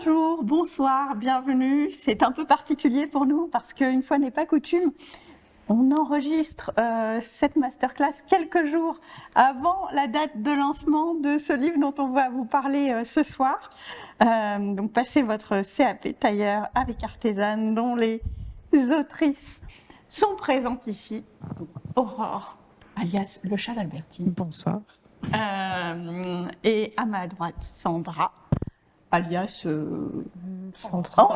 Bonjour, bonsoir, bienvenue. C'est un peu particulier pour nous parce qu'une fois n'est pas coutume, on enregistre cette masterclass quelques jours avant la date de lancement de ce livre dont on va vous parler ce soir. Donc passez votre CAP tailleur avec artisane dont les autrices sont présentes ici. Aurore, alias Le Chat Albertine. Bonsoir. Et à ma droite, Sandra, alias Sandra.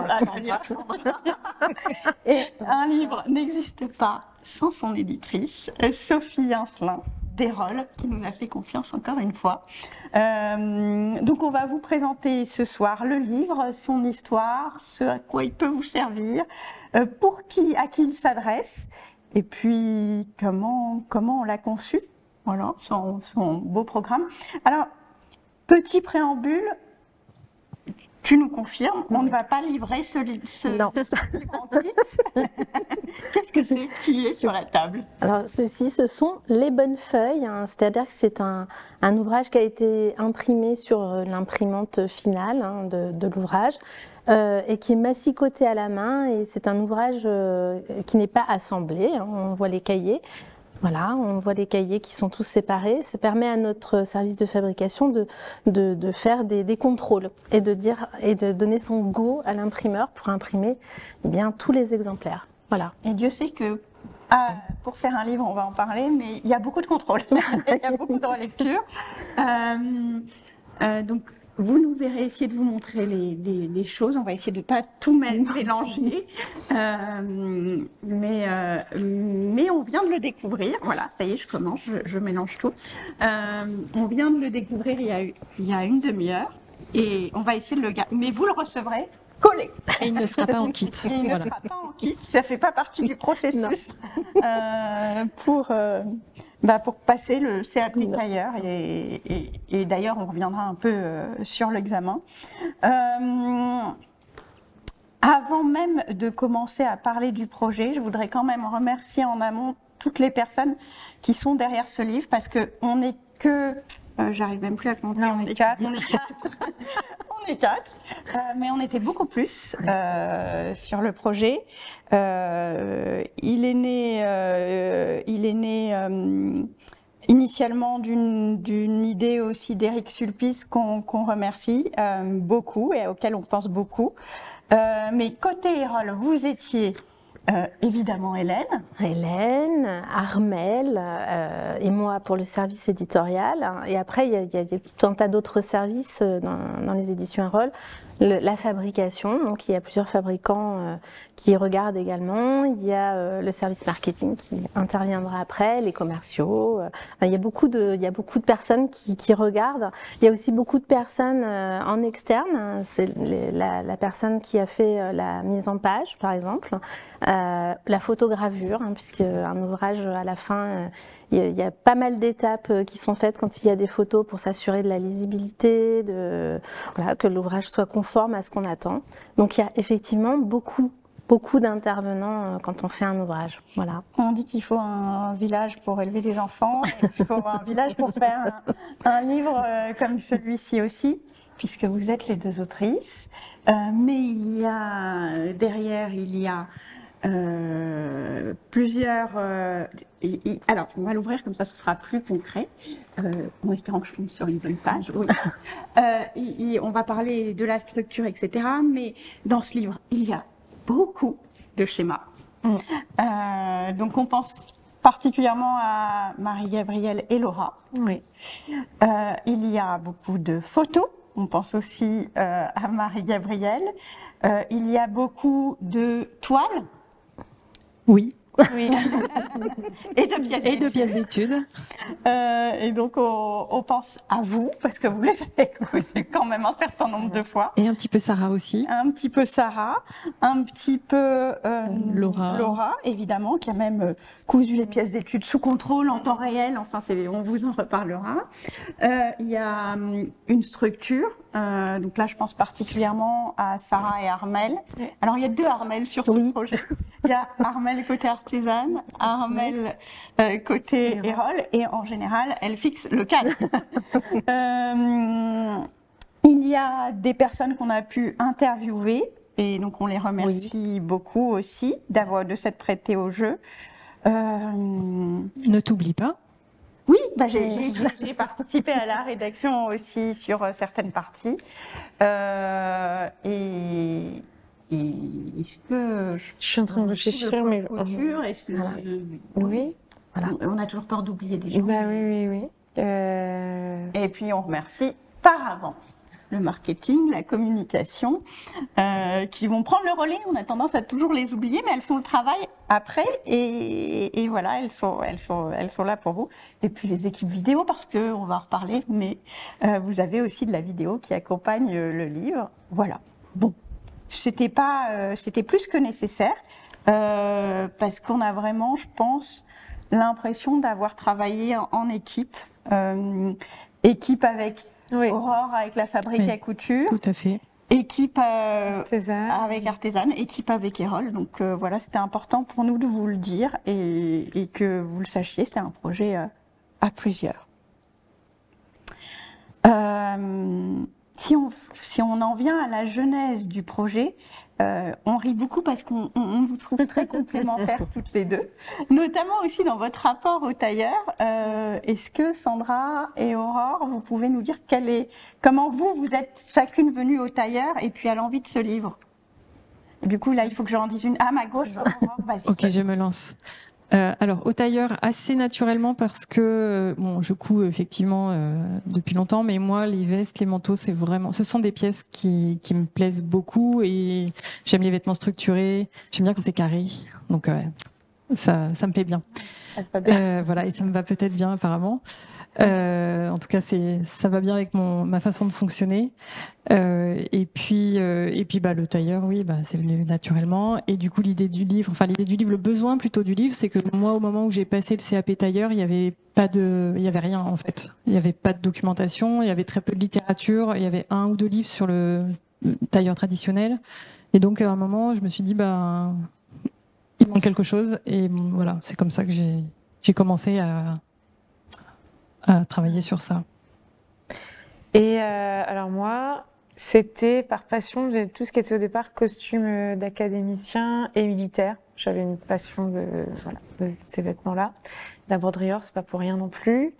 Et un livre n'existe pas sans son éditrice, Sophie Incelin d'Erol, qui nous a fait confiance encore une fois. Donc on va vous présenter ce soir le livre, son histoire, ce à quoi il peut vous servir, à qui il s'adresse, et puis comment on l'a conçu. Voilà, son beau programme. Alors, petit préambule, tu nous confirmes, on ne va pas livrer ce livre en kit. Qu'est-ce que c'est qui est sur la table? Alors, ce sont les bonnes feuilles, hein, c'est-à-dire que c'est un ouvrage qui a été imprimé sur l'imprimante finale de l'ouvrage et qui est massicoté à la main, et c'est un ouvrage qui n'est pas assemblé, hein, on voit les cahiers. Voilà, on voit les cahiers qui sont tous séparés. Ça permet à notre service de fabrication de faire des contrôles et de donner son go à l'imprimeur pour imprimer tous les exemplaires. Voilà. Et Dieu sait que pour faire un livre, on va en parler, mais il y a beaucoup de contrôles, il y a beaucoup de relecture. Donc, vous nous verrez essayer de vous montrer les choses. On va essayer de ne pas tout mélanger. Mais on vient de le découvrir. Voilà, ça y est, je commence, je mélange tout. On vient de le découvrir il y a une demi-heure. Et on va essayer de le garder. Mais vous le recevrez collé. Et il ne sera pas en kit. Et il ne sera pas en kit. Ça ne fait pas partie du processus pour passer le CAP tailleur. Et d'ailleurs, on reviendra un peu sur l'examen. Avant même de commencer à parler du projet, je voudrais quand même remercier en amont toutes les personnes qui sont derrière ce livre, parce qu'on n'est que... j'arrive même plus à compter. Non, on est 4. On est 4. On est 4. Mais on était beaucoup plus sur le projet. Il est né initialement d'une idée aussi d'Éric Sulpice qu'on remercie beaucoup et auquel on pense beaucoup. Mais côté Erol, vous étiez... évidemment Hélène, Armel et moi pour le service éditorial. Et après, il y a tout un tas d'autres services dans les éditions Erol. La fabrication, donc il y a plusieurs fabricants qui regardent également. Il y a le service marketing qui interviendra après, les commerciaux. Il y a beaucoup de personnes qui regardent. Il y a aussi beaucoup de personnes en externe. C'est la personne qui a fait la mise en page, par exemple. La photogravure, hein, puisque un ouvrage à la fin, il y a pas mal d'étapes qui sont faites quand il y a des photos pour s'assurer de la lisibilité, que l'ouvrage soit conforme à ce qu'on attend. Donc il y a effectivement beaucoup d'intervenants quand on fait un ouvrage. Voilà. On dit qu'il faut un village pour élever des enfants, et il faut un village pour faire un livre comme celui-ci aussi, puisque vous êtes les deux autrices. Mais derrière, il y a plusieurs... alors, on va l'ouvrir comme ça, ce sera plus concret, en espérant que je tombe sur une bonne page. Oui. On va parler de la structure, etc. Mais dans ce livre, il y a beaucoup de schémas. Donc, on pense particulièrement à Marie-Gabrielle et Laura. Oui. Il y a beaucoup de photos. On pense aussi à Marie-Gabrielle. Il y a beaucoup de toiles. Oui. Oui. Et de pièces d'études. Et donc, on pense à vous, parce que vous les avez écoutés quand même un certain nombre de fois. Et un petit peu Sarah aussi. Un petit peu Sarah, un petit peu Laura, évidemment, qui a même cousu les pièces d'études sous contrôle en temps réel. Enfin, on vous en reparlera. Il y a une structure. Donc là, je pense particulièrement à Sarah et Armel. Alors, il y a 2 Armel sur ce projet. Il y a Armel côté artisane, Armel côté Erol, et en général, elle fixe le cadre. Il y a des personnes qu'on a pu interviewer, et donc on les remercie beaucoup aussi de s'être prêtés au jeu. Ne t'oublie pas. Oui, j'ai participé à la rédaction aussi sur certaines parties. Est-ce que je suis en train de réfléchir, mais oui, voilà. On a toujours peur d'oublier des gens. Bah oui. Et puis on remercie par avant le marketing, la communication, qui vont prendre le relais. On a tendance à toujours les oublier, mais elles font le travail après. Et voilà, elles sont là pour vous. Et puis les équipes vidéo, parce qu'on va en reparler, mais vous avez aussi de la vidéo qui accompagne le livre. Voilà. Bon, c'était plus que nécessaire, parce qu'on a vraiment, je pense, l'impression d'avoir travaillé en équipe, équipe avec Aurore, avec la fabrique à couture. Tout à fait. Équipe avec Artesane, équipe avec Erol. Donc voilà, c'était important pour nous de vous le dire et que vous le sachiez, c'est un projet à plusieurs. Si on en vient à la genèse du projet, on rit beaucoup parce qu'on vous trouve très complémentaires toutes les deux, notamment aussi dans votre rapport au tailleur. Est-ce que Sandra et Aurore, vous pouvez nous dire comment vous êtes chacune venue au tailleur et puis à l'envie de ce livre? Du coup, là, il faut que j'en dise une. À ma gauche, Aurore, vas-y. Ok, je me lance. Alors, au tailleur, assez naturellement parce que, bon, je couds effectivement depuis longtemps, mais moi, les vestes, les manteaux, ce sont des pièces qui me plaisent beaucoup et j'aime les vêtements structurés, j'aime bien quand c'est carré, donc ça me plaît bien. Ça te va bien. Voilà, et ça me va peut-être bien apparemment. En tout cas, ça va bien avec ma façon de fonctionner. Et puis, le tailleur, oui, c'est venu naturellement. Et du coup, l'idée du livre, le besoin plutôt du livre, c'est que moi, au moment où j'ai passé le CAP tailleur, il y avait rien en fait. Il n'y avait pas de documentation, il y avait très peu de littérature, il y avait 1 ou 2 livres sur le tailleur traditionnel. Et donc, à un moment, je me suis dit, il manque quelque chose. Et voilà, c'est comme ça que j'ai commencé à travailler sur ça. Et alors moi, c'était par passion, tout ce qui était au départ costume d'académicien et militaire. J'avais une passion de ces vêtements-là. La broderie-or, c'est pas pour rien non plus.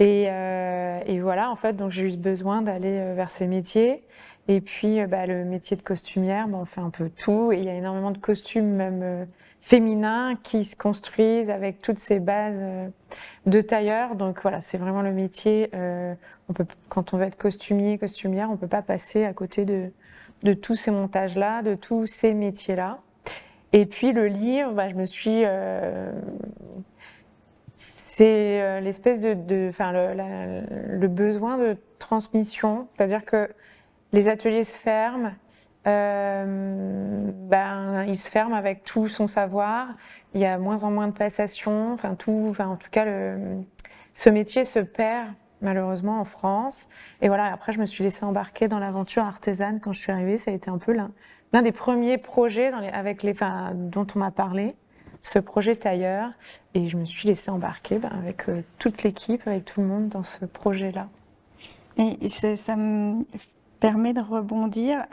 Et voilà, en fait, donc j'ai eu besoin d'aller vers ces métiers. Et puis, le métier de costumière, on fait un peu tout. Et il y a énormément de costumes, même féminins, qui se construisent avec toutes ces bases de tailleur. Donc voilà, c'est vraiment le métier. Quand on veut être costumier, costumière, on peut pas passer à côté de tous ces montages-là, de tous ces métiers-là. Et puis le livre, je me suis... c'est l'espèce le besoin de transmission, c'est-à-dire que les ateliers se ferment, il se ferme avec tout son savoir, il y a moins en moins de passation, en tout cas ce métier se perd malheureusement en France. Et voilà, après je me suis laissée embarquer dans l'aventure artesane quand je suis arrivée. Ça a été un peu l'un des premiers projets dont on m'a parlé, ce projet tailleur, et je me suis laissée embarquer avec toute l'équipe, avec tout le monde dans ce projet-là. Et ça me permet de rebondir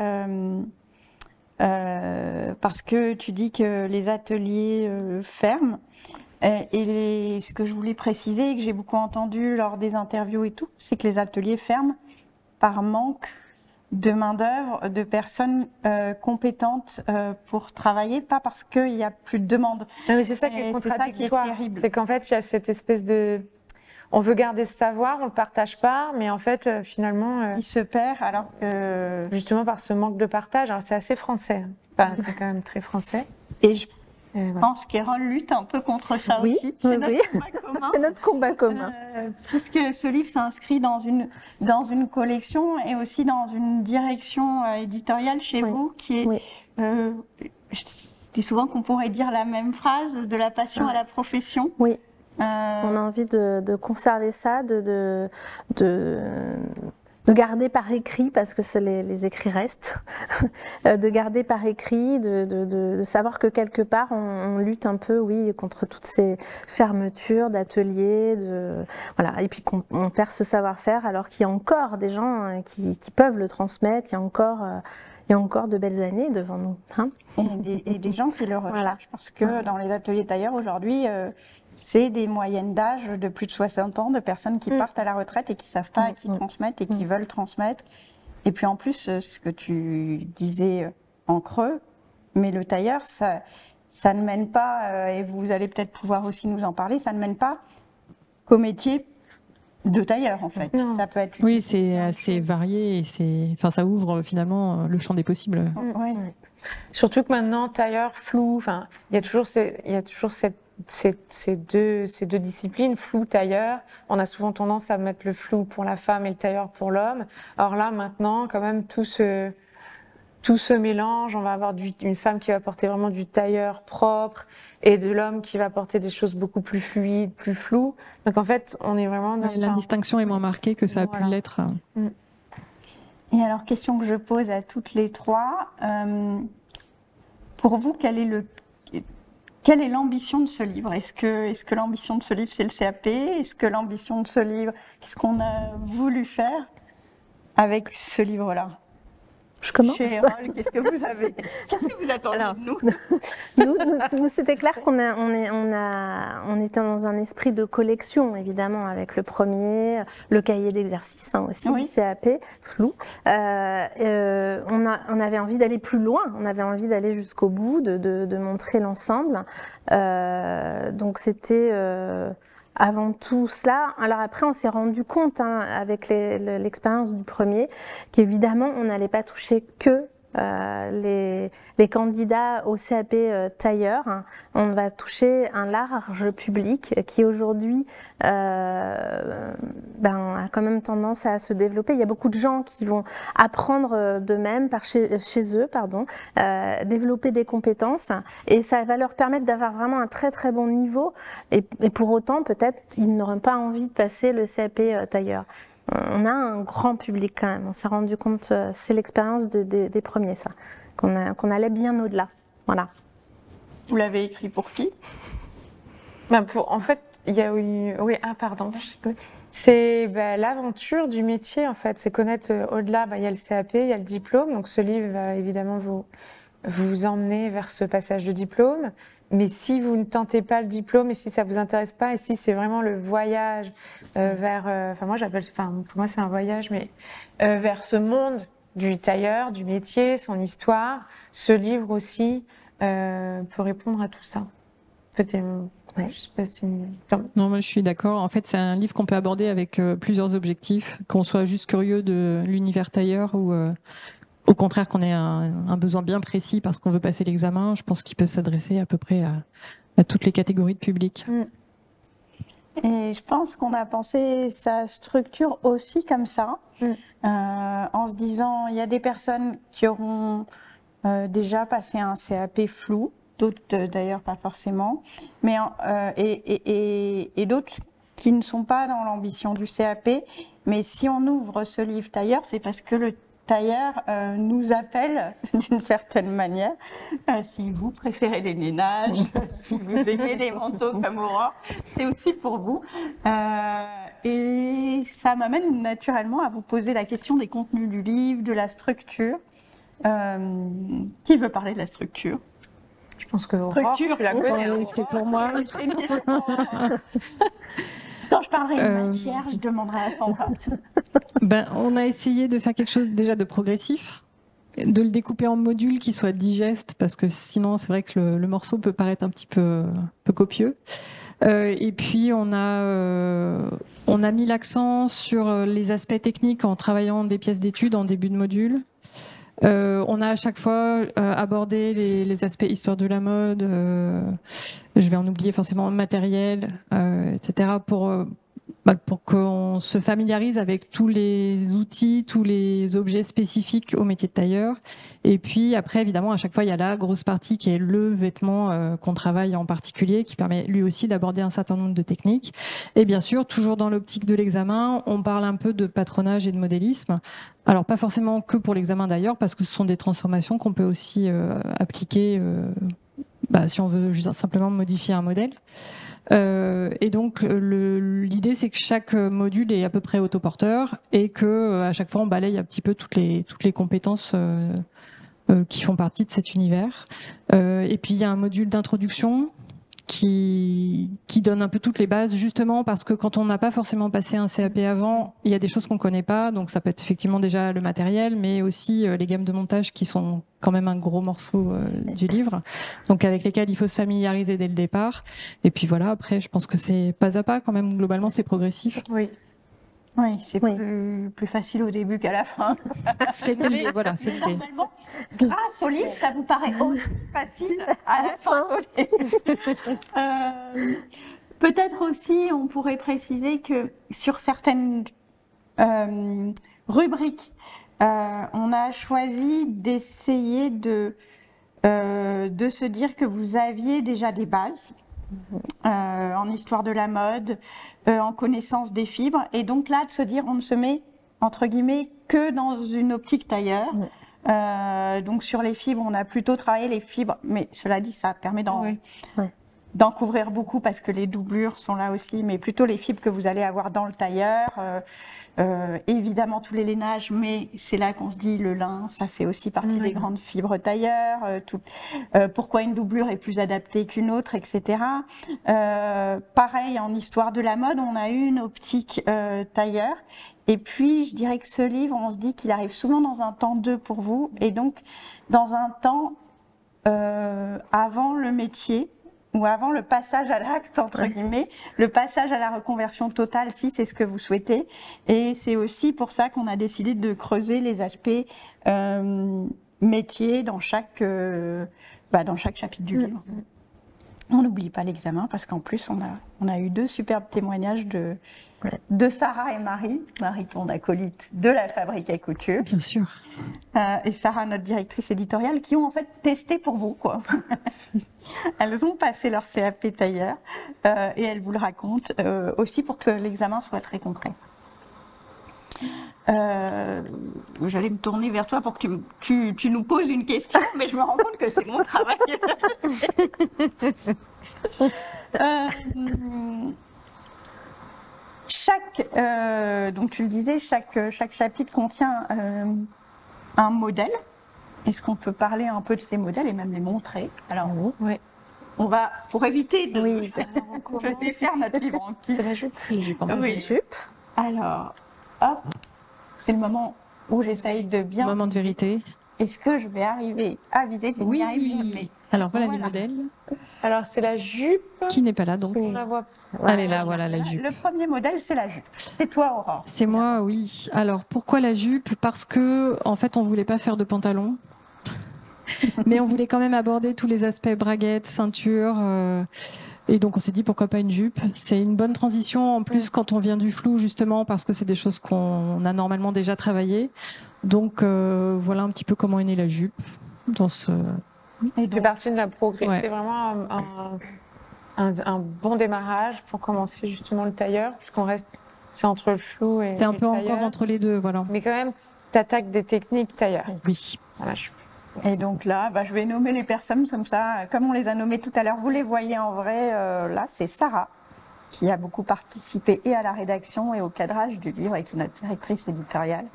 parce que tu dis que les ateliers ferment. Et ce que je voulais préciser et que j'ai beaucoup entendu lors des interviews et tout, c'est que les ateliers ferment par manque de main-d'œuvre, de personnes compétentes pour travailler, pas parce qu'il n'y a plus de demande. Non, mais c'est ça qui est contradictoire. C'est qu'en fait, il y a cette espèce de... On veut garder ce savoir, on ne le partage pas, mais en fait, finalement... il se perd alors que... Justement par ce manque de partage. Alors, c'est assez français. C'est quand même très français. Et je pense qu'Erol lutte un peu contre ça aussi. C'est notre combat commun. C'est notre combat commun. Puisque ce livre s'inscrit dans une collection et aussi dans une direction éditoriale chez vous qui est... je dis souvent qu'on pourrait dire la même phrase, de la passion à la profession. Oui. On a envie de conserver ça, de garder par écrit, parce que les écrits restent, de garder par écrit, de savoir que quelque part on lutte un peu, oui, contre toutes ces fermetures d'ateliers, voilà, et puis qu'on perd ce savoir-faire alors qu'il y a encore des gens qui peuvent le transmettre, il y a encore de belles années devant nous. Hein, et des gens qui le recherchent, voilà. Parce que dans les ateliers tailleurs aujourd'hui, c'est des moyennes d'âge de plus de 60 ans, de personnes qui partent à la retraite et qui ne savent pas à qui transmettre et qui veulent transmettre. Et puis en plus, ce que tu disais en creux, mais le tailleur, ça ne mène pas, et vous allez peut-être pouvoir aussi nous en parler, ça ne mène pas qu'au métier de tailleur en fait. Non. Ça peut être Oui, c'est assez varié et enfin, ça ouvre finalement le champ des possibles. Ouais. Surtout que maintenant, tailleur, flou, enfin, il y a toujours ces deux disciplines, flou, tailleur. On a souvent tendance à mettre le flou pour la femme et le tailleur pour l'homme. Or là, maintenant, quand même, tout ce mélange, on va avoir une femme qui va porter vraiment du tailleur propre et de l'homme qui va porter des choses beaucoup plus fluides, plus floues. Donc en fait, on est vraiment dans... La distinction est moins marquée que ça a pu l'être. Et alors, question que je pose à toutes les trois, pour vous, quelle est l'ambition de ce livre? Est-ce que l'ambition de ce livre, c'est le CAP? Est-ce que l'ambition de ce livre, qu'est-ce qu'on a voulu faire avec ce livre-là? Je commence. Chez Erol, qu'est-ce que vous attendez de nous? Nous, c'était clair qu'on était dans un esprit de collection, évidemment, avec le premier, le cahier d'exercice aussi, du CAP, flou. On avait envie d'aller plus loin, on avait envie d'aller jusqu'au bout, de montrer l'ensemble. Donc c'était... avant tout cela, alors après on s'est rendu compte avec l'expérience du premier qu'évidemment on n'allait pas toucher que les candidats au CAP tailleur. On va toucher un large public qui aujourd'hui a quand même tendance à se développer. Il y a beaucoup de gens qui vont apprendre d'eux-mêmes chez eux, développer des compétences et ça va leur permettre d'avoir vraiment un très très bon niveau et pour autant peut-être ils n'auront pas envie de passer le CAP tailleur. On a un grand public quand même, on s'est rendu compte, c'est l'expérience des premiers ça, qu'on allait bien au-delà. Voilà. Vous l'avez écrit pour qui? En fait, il y a c'est l'aventure du métier en fait, c'est connaître au-delà, il y a le CAP, il y a le diplôme, donc ce livre va évidemment vous emmener vers ce passage de diplôme. Mais si vous ne tentez pas le diplôme et si ça vous intéresse pas et si c'est vraiment le voyage vers, pour moi c'est un voyage, mais vers ce monde du tailleur, du métier, son histoire, ce livre aussi peut répondre à tout ça. En fait, je sais pas si... Non, moi je suis d'accord. En fait, c'est un livre qu'on peut aborder avec plusieurs objectifs, qu'on soit juste curieux de l'univers tailleur ou au contraire qu'on ait un besoin bien précis parce qu'on veut passer l'examen. Je pense qu'il peut s'adresser à peu près à toutes les catégories de public. Et je pense qu'on a pensé sa structure aussi comme ça, en se disant il y a des personnes qui auront déjà passé un CAP flou, d'autres d'ailleurs pas forcément, mais et d'autres qui ne sont pas dans l'ambition du CAP. Mais si on ouvre ce livre tailleur, c'est parce que le tailleur nous appelle d'une certaine manière. Si vous préférez les ménages, si vous aimez les manteaux comme Aurore, c'est aussi pour vous. Et ça m'amène naturellement à vous poser la question des contenus du livre, de la structure. Qui veut parler de la structure? Je pense que Aurore, tu la connais. C'est pour moi. Quand je parlerai de matière, je demanderai à Sandra. On a essayé de faire quelque chose déjà de progressif, de le découper en modules qui soient digestes, parce que sinon c'est vrai que le morceau peut paraître un petit peu copieux. Et puis on a mis l'accent sur les aspects techniques en travaillant des pièces d'études en début de module. On a à chaque fois abordé les aspects histoire de la mode, je vais en oublier forcément matériel, etc. pour pour qu'on se familiarise avec tous les outils, tous les objets spécifiques au métier de tailleur. Et puis après, évidemment, à chaque fois, il y a la grosse partie qui est le vêtement qu'on travaille en particulier, qui permet lui aussi d'aborder un certain nombre de techniques. Et bien sûr, toujours dans l'optique de l'examen, on parle un peu de patronage et de modélisme. Alors pas forcément que pour l'examen d'ailleurs, parce que ce sont des transformations qu'on peut aussi appliquer si on veut juste simplement modifier un modèle. Et donc l'idée c'est que chaque module est à peu près autoporteur et que à chaque fois on balaye un petit peu toutes les compétences qui font partie de cet univers. Et puis il y a un module d'introduction qui donne un peu toutes les bases, justement parce que quand on n'a pas forcément passé un CAP avant, il y a des choses qu'on connaît pas, donc ça peut être effectivement déjà le matériel, mais aussi les gammes de montage qui sont quand même un gros morceau du livre, donc avec lesquels il faut se familiariser dès le départ. Et puis voilà, après, je pense que c'est pas à pas quand même, globalement, c'est progressif. Oui. Oui, c'est plus facile au début qu'à la fin. C'est l'idée, voilà, c'est l'idée. Normalement, grâce au livre, ça vous paraît aussi facile à la fin. Peut-être aussi, on pourrait préciser que sur certaines rubriques, on a choisi d'essayer de se dire que vous aviez déjà des bases. En histoire de la mode, en connaissance des fibres, et donc là de se dire on ne se met entre guillemets que dans une optique tailleur. Donc sur les fibres, on a plutôt travaillé les fibres, mais cela dit, ça permet d'en couvrir beaucoup parce que les doublures sont là aussi, mais plutôt les fibres que vous allez avoir dans le tailleur. Évidemment tous les lainages, mais c'est là qu'on se dit le lin, ça fait aussi partie des grandes fibres tailleur. Pourquoi une doublure est plus adaptée qu'une autre, etc. Pareil, en histoire de la mode, on a eu une optique tailleur. Et puis, je dirais que ce livre, on se dit qu'il arrive souvent dans un temps 2 pour vous, et donc dans un temps avant le métier, ou avant le passage à l'acte, entre guillemets, le passage à la reconversion totale, si c'est ce que vous souhaitez. Et c'est aussi pour ça qu'on a décidé de creuser les aspects métiers dans chaque chapitre du livre. On n'oublie pas l'examen, parce qu'en plus, on a eu 2 superbes témoignages de Sarah et Marie, ton acolyte de la Fabrique à couture. Bien sûr. Et Sarah, notre directrice éditoriale, qui ont en fait testé pour vous, quoi. Elles ont passé leur CAP tailleur et elles vous le racontent aussi pour que l'examen soit très concret. J'allais me tourner vers toi pour que tu nous poses une question, mais je me rends compte que c'est mon travail. Donc tu le disais, chaque chapitre contient un modèle. Est-ce qu'on peut parler un peu de ces modèles et même les montrer? Alors, on va, pour éviter de défaire notre livre en kit. C'est la jupe. Oui, jupe. Alors, hop, c'est le moment où j'essaye de bien... Moment de vérité. Est-ce que je vais arriver à viser? Oui. Alors voilà les modèles. Alors c'est la jupe. Qui n'est pas là donc. On la voit. Elle est là, voilà la jupe. Le premier modèle, c'est la jupe. C'est toi, Aurore. C'est moi, oui. Alors pourquoi la jupe? Parce que en fait on voulait pas faire de pantalon. Mais on voulait quand même aborder tous les aspects braguettes, ceinture. Et donc on s'est dit pourquoi pas une jupe. C'est une bonne transition en plus quand on vient du flou, justement parce que c'est des choses qu'on a normalement déjà travaillées. Donc voilà un petit peu comment est née la jupe dans ce... Ça fait partie de la progrès. Ouais. C'est vraiment un bon démarrage pour commencer justement le tailleur, puisqu'on reste, c'est entre le flou et C'est un le peu tailleur. encore entre les deux, voilà. Mais quand même, t'attaques des techniques tailleur. Oui. Voilà, je... Et donc là, je vais nommer les personnes comme ça, comme on les a nommées tout à l'heure. Vous les voyez en vrai, là, c'est Sarah, qui a beaucoup participé et à la rédaction et au cadrage du livre, et qui est notre directrice éditoriale.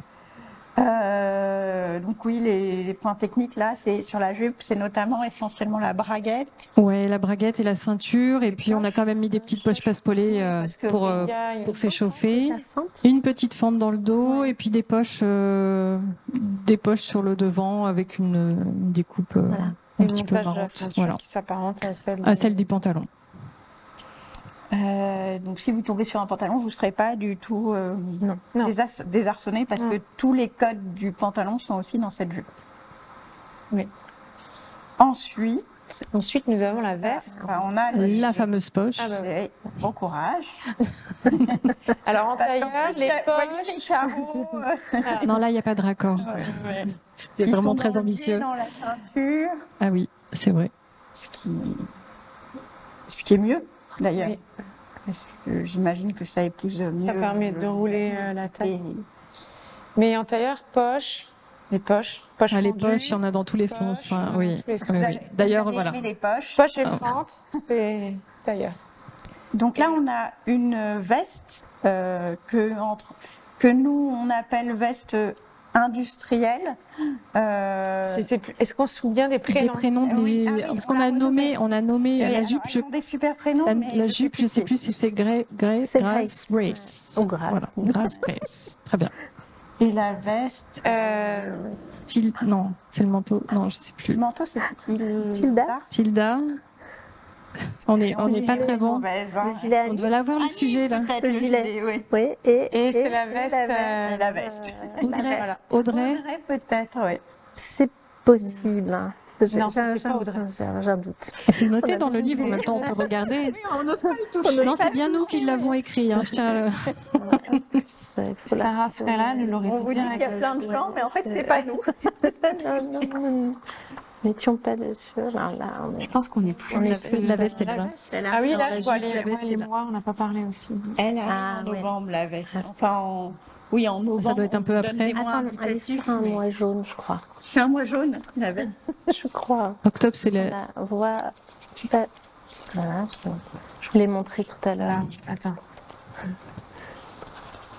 Donc oui, les points techniques là, c'est sur la jupe, c'est notamment essentiellement la braguette. Ouais, la braguette et la ceinture, et puis on a quand même mis des petites poches passe-polées pour s'échauffer. Une petite fente dans le dos, et puis des poches sur le devant avec une découpe un petit peu montage de la marrante. ceinture Voilà. qui s'apparente à celle du pantalon. Donc si vous tombez sur un pantalon, vous ne serez pas du tout Non. désarçonné parce que tous les codes du pantalon sont aussi dans cette jupe. Oui. Ensuite, Ensuite, nous avons la veste. Enfin, on a le La gilet. fameuse poche. Ah bah oui. Et bon courage. Alors, en Parce qu'en tailleur, plus, les voyez les poches. carreaux. Non, là, il n'y a pas de raccord. C'était Ils vraiment sont très dans le pied, ambitieux. dans la ceinture, Ah oui, c'est vrai. ce qui est mieux d'ailleurs. Oui. Parce que j'imagine que ça épouse mieux. Ça permet de le- rouler la taille. Et- Mais en tailleur, poche. Les poches. Poche Ah, les fendue, poches, il y en a dans tous les poches, sens. hein, dans oui. tous les sens. Oui, Vous oui. allez- D'ailleurs, vous allez voilà. aimer les poches. Poche et Ah. fente, c'est tailleur. Donc là, on a une veste que nous, on appelle veste industrielle. Je sais plus. Est-ce qu'on se souvient des Des prénoms? prénoms, Oui, ah oui, parce on qu'on a a nommé, Et la alors, jupe. ils ont des super prénoms. mais La jupe, je sais plus si c'est Grace C'est Grace Grace. Grace. Ou Grace. Voilà, Grace Grace. Très bien. Et la veste. Non, c'est le manteau. Non, je sais Le plus. manteau, c'est Tilda. Tilda. On n'est pas très bon. Mauvaise, Le hein. gilet à On nu. doit l'avoir le sujet là. Peut-être Le le gilet. gilet, oui. Oui, Et c'est la veste, Et la veste. Audrey. voilà. Audrey. Peut-être, oui. c'est possible. Non, c'était pas Audrey. J'ai un doute. C'est noté On a dans le tous livre. En dit. même temps, on peut regarder. Oui, on n'ose pas le toucher. Non, c'est bien nous qui l'avons écrit. Hein, je tiens à le- Il faut la- Sarah serait là, nous l'aurait On dit vous dit qu'il y a direct. plein de gens, mais en fait, c'est pas nous. Non. N'étions pas dessus. Alors là, on est. Je pense qu'on est plus. On est plus de la veste est là. Ah oui, Alors, là, la je vois jupe, les la veste est là. mois, on n'a pas parlé aussi. Elle a Ah, en ouais. novembre, la veste. Enfin, oui, en novembre. Ça doit être un peu on donne après. des mois Attends, elle est indicatifs, sur un mais- mois jaune, je crois. C'est un mois jaune, la veste. Je crois. Octobre, c'est On le. la voit. C'est pas. Voilà, je vous l'ai montré tout à l'heure. Là, attends,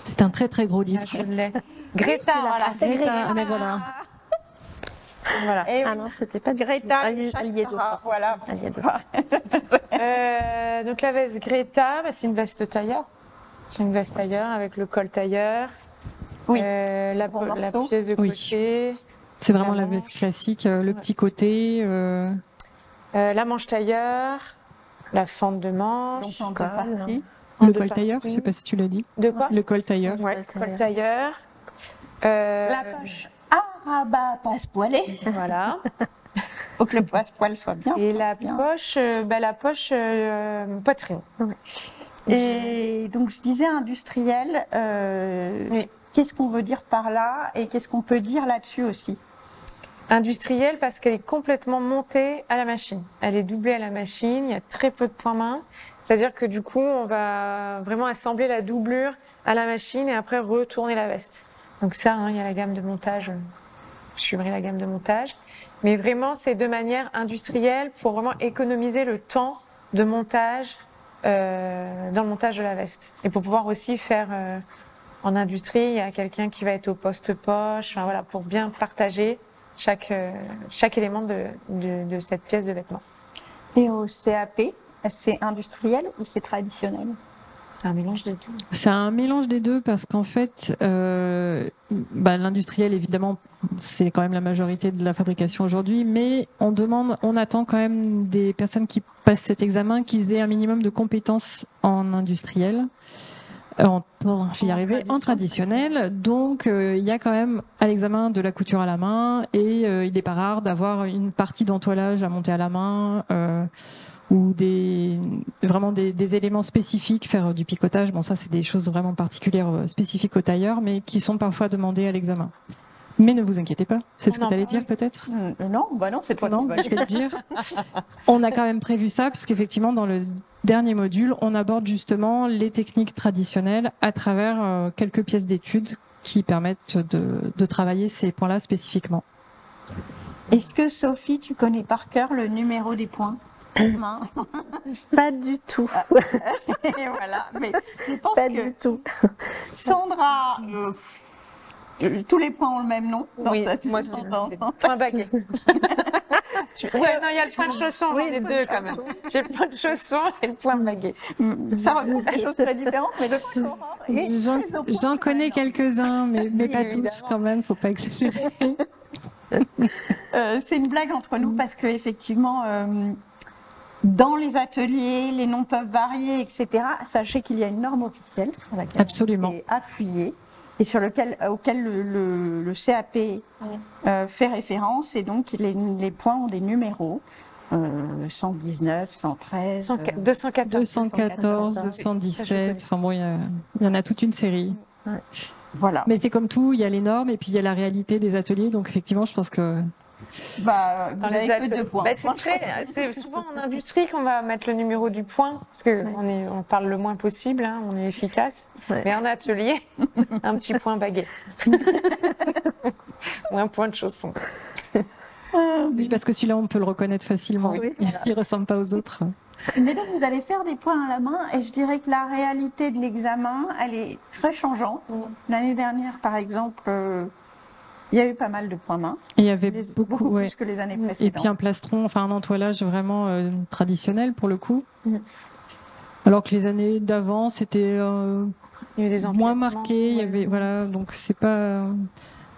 C'est un très très gros là, livre. je l'ai. Greta, voilà. c'est Greta. Ah, mais voilà. Voilà. Et Ah non, c'était pas Greta, Allié voilà. Allié de Donc la veste Greta, bah, c'est une veste tailleur. C'est une veste tailleur avec le col tailleur. Oui. La Bon la morceau. pièce de Oui. côté. C'est vraiment La la manche. veste classique, le petit côté. La manche tailleur. La fente de Donc manche. en deux Col, parties. En Le deux col tailleur, je parties. sais pas si tu l'as dit. De quoi? Le col tailleur. Ouais, Col col tailleur. La poche. Ah bah, passe-poilée. Voilà. Faut que le passe-poil soit bien. Et la bien. poche, poitrine. Et donc, je disais industriel. Oui. Qu'est-ce qu'on veut dire par là et qu'est-ce qu'on peut dire là-dessus aussi? Industrielle parce qu'elle est complètement montée à la machine. Elle est doublée à la machine, il y a très peu de points main. C'est-à-dire que du coup, on va vraiment assembler la doublure à la machine et après retourner la veste. Donc ça, hein, il y a la gamme de montage. Je suivrai la gamme de montage. Mais vraiment, c'est de manière industrielle pour vraiment économiser le temps de montage dans le montage de la veste. Et pour pouvoir aussi faire en industrie, il y a quelqu'un qui va être au poste-poche, enfin voilà, pour bien partager chaque élément de cette pièce de vêtement. Et au CAP, c'est industriel ou c'est traditionnel? C'est un mélange des deux. C'est un mélange des deux parce qu'en fait, l'industriel, évidemment, c'est quand même la majorité de la fabrication aujourd'hui, mais on attend quand même des personnes qui passent cet examen qu'ils aient un minimum de compétences en industriel. J'y arrivais, en traditionnel. Donc, il y a quand même à l'examen de la couture à la main et il n'est pas rare d'avoir une partie d'entoilage à monter à la main ou vraiment des éléments spécifiques, faire du picotage. Bon, ça, c'est des choses vraiment particulières, spécifiques au tailleur, mais qui sont parfois demandées à l'examen. Mais ne vous inquiétez pas, c'est ce que tu allais dire peut-être? Non, c'est toi Non, qui vas je vais te dire. On a quand même prévu ça, puisqu'effectivement, dans le dernier module, on aborde justement les techniques traditionnelles à travers quelques pièces d'études qui permettent de travailler ces points-là spécifiquement. Est-ce que Sophie, tu connais par cœur le numéro des points? Non. Pas du tout. Et voilà, mais je pense Pas que du tout. Sandra, tous les points ont le même nom. dans Oui, sa moi aussi. descendante. Point baguette. Ouais, non, il y a le point de chausson, Oui, les le deux point quand même. J'ai le point de chausson et le point baguette. Ça regroupe des choses très différentes, mais le point commun est très opposé. J'en connais quelques-uns, mais Oui, pas tous évidemment. quand même, faut pas exagérer. C'est une blague entre nous parce que effectivement, dans les ateliers, les noms peuvent varier, etc. Sachez qu'il y a une norme officielle sur laquelle Absolument. on s'est appuyé et auquel le CAP fait référence, et donc les points ont des numéros. 119, 113. 214. 214, Ça, je 217, enfin bon, il y en a toute une série. Voilà. Mais c'est comme tout, il y a les normes et puis il y a la réalité des ateliers. Donc effectivement, je pense que Bah, vous Dans les avez que 2 points. Bah, c'est souvent en industrie qu'on va mettre le numéro du point, parce que on parle le moins possible, hein, on est efficace. Ouais. Mais en atelier, un petit point baguette. Ou un point de chausson. oui, parce que celui-là, on peut le reconnaître facilement. Oui, Il ressemble pas aux autres. Mais donc, vous allez faire des points à la main et je dirais que la réalité de l'examen, elle est très changeante. L'année dernière, par exemple, il y a eu pas mal de points main. Et il y avait Beaucoup ouais. plus que les années Et précédentes. puis un plastron, enfin un entoilage vraiment traditionnel pour le coup. Mm. Alors que les années d'avant, c'était Il y a eu des moins emplacements. marqué. Il y avait, voilà, donc c'est pas.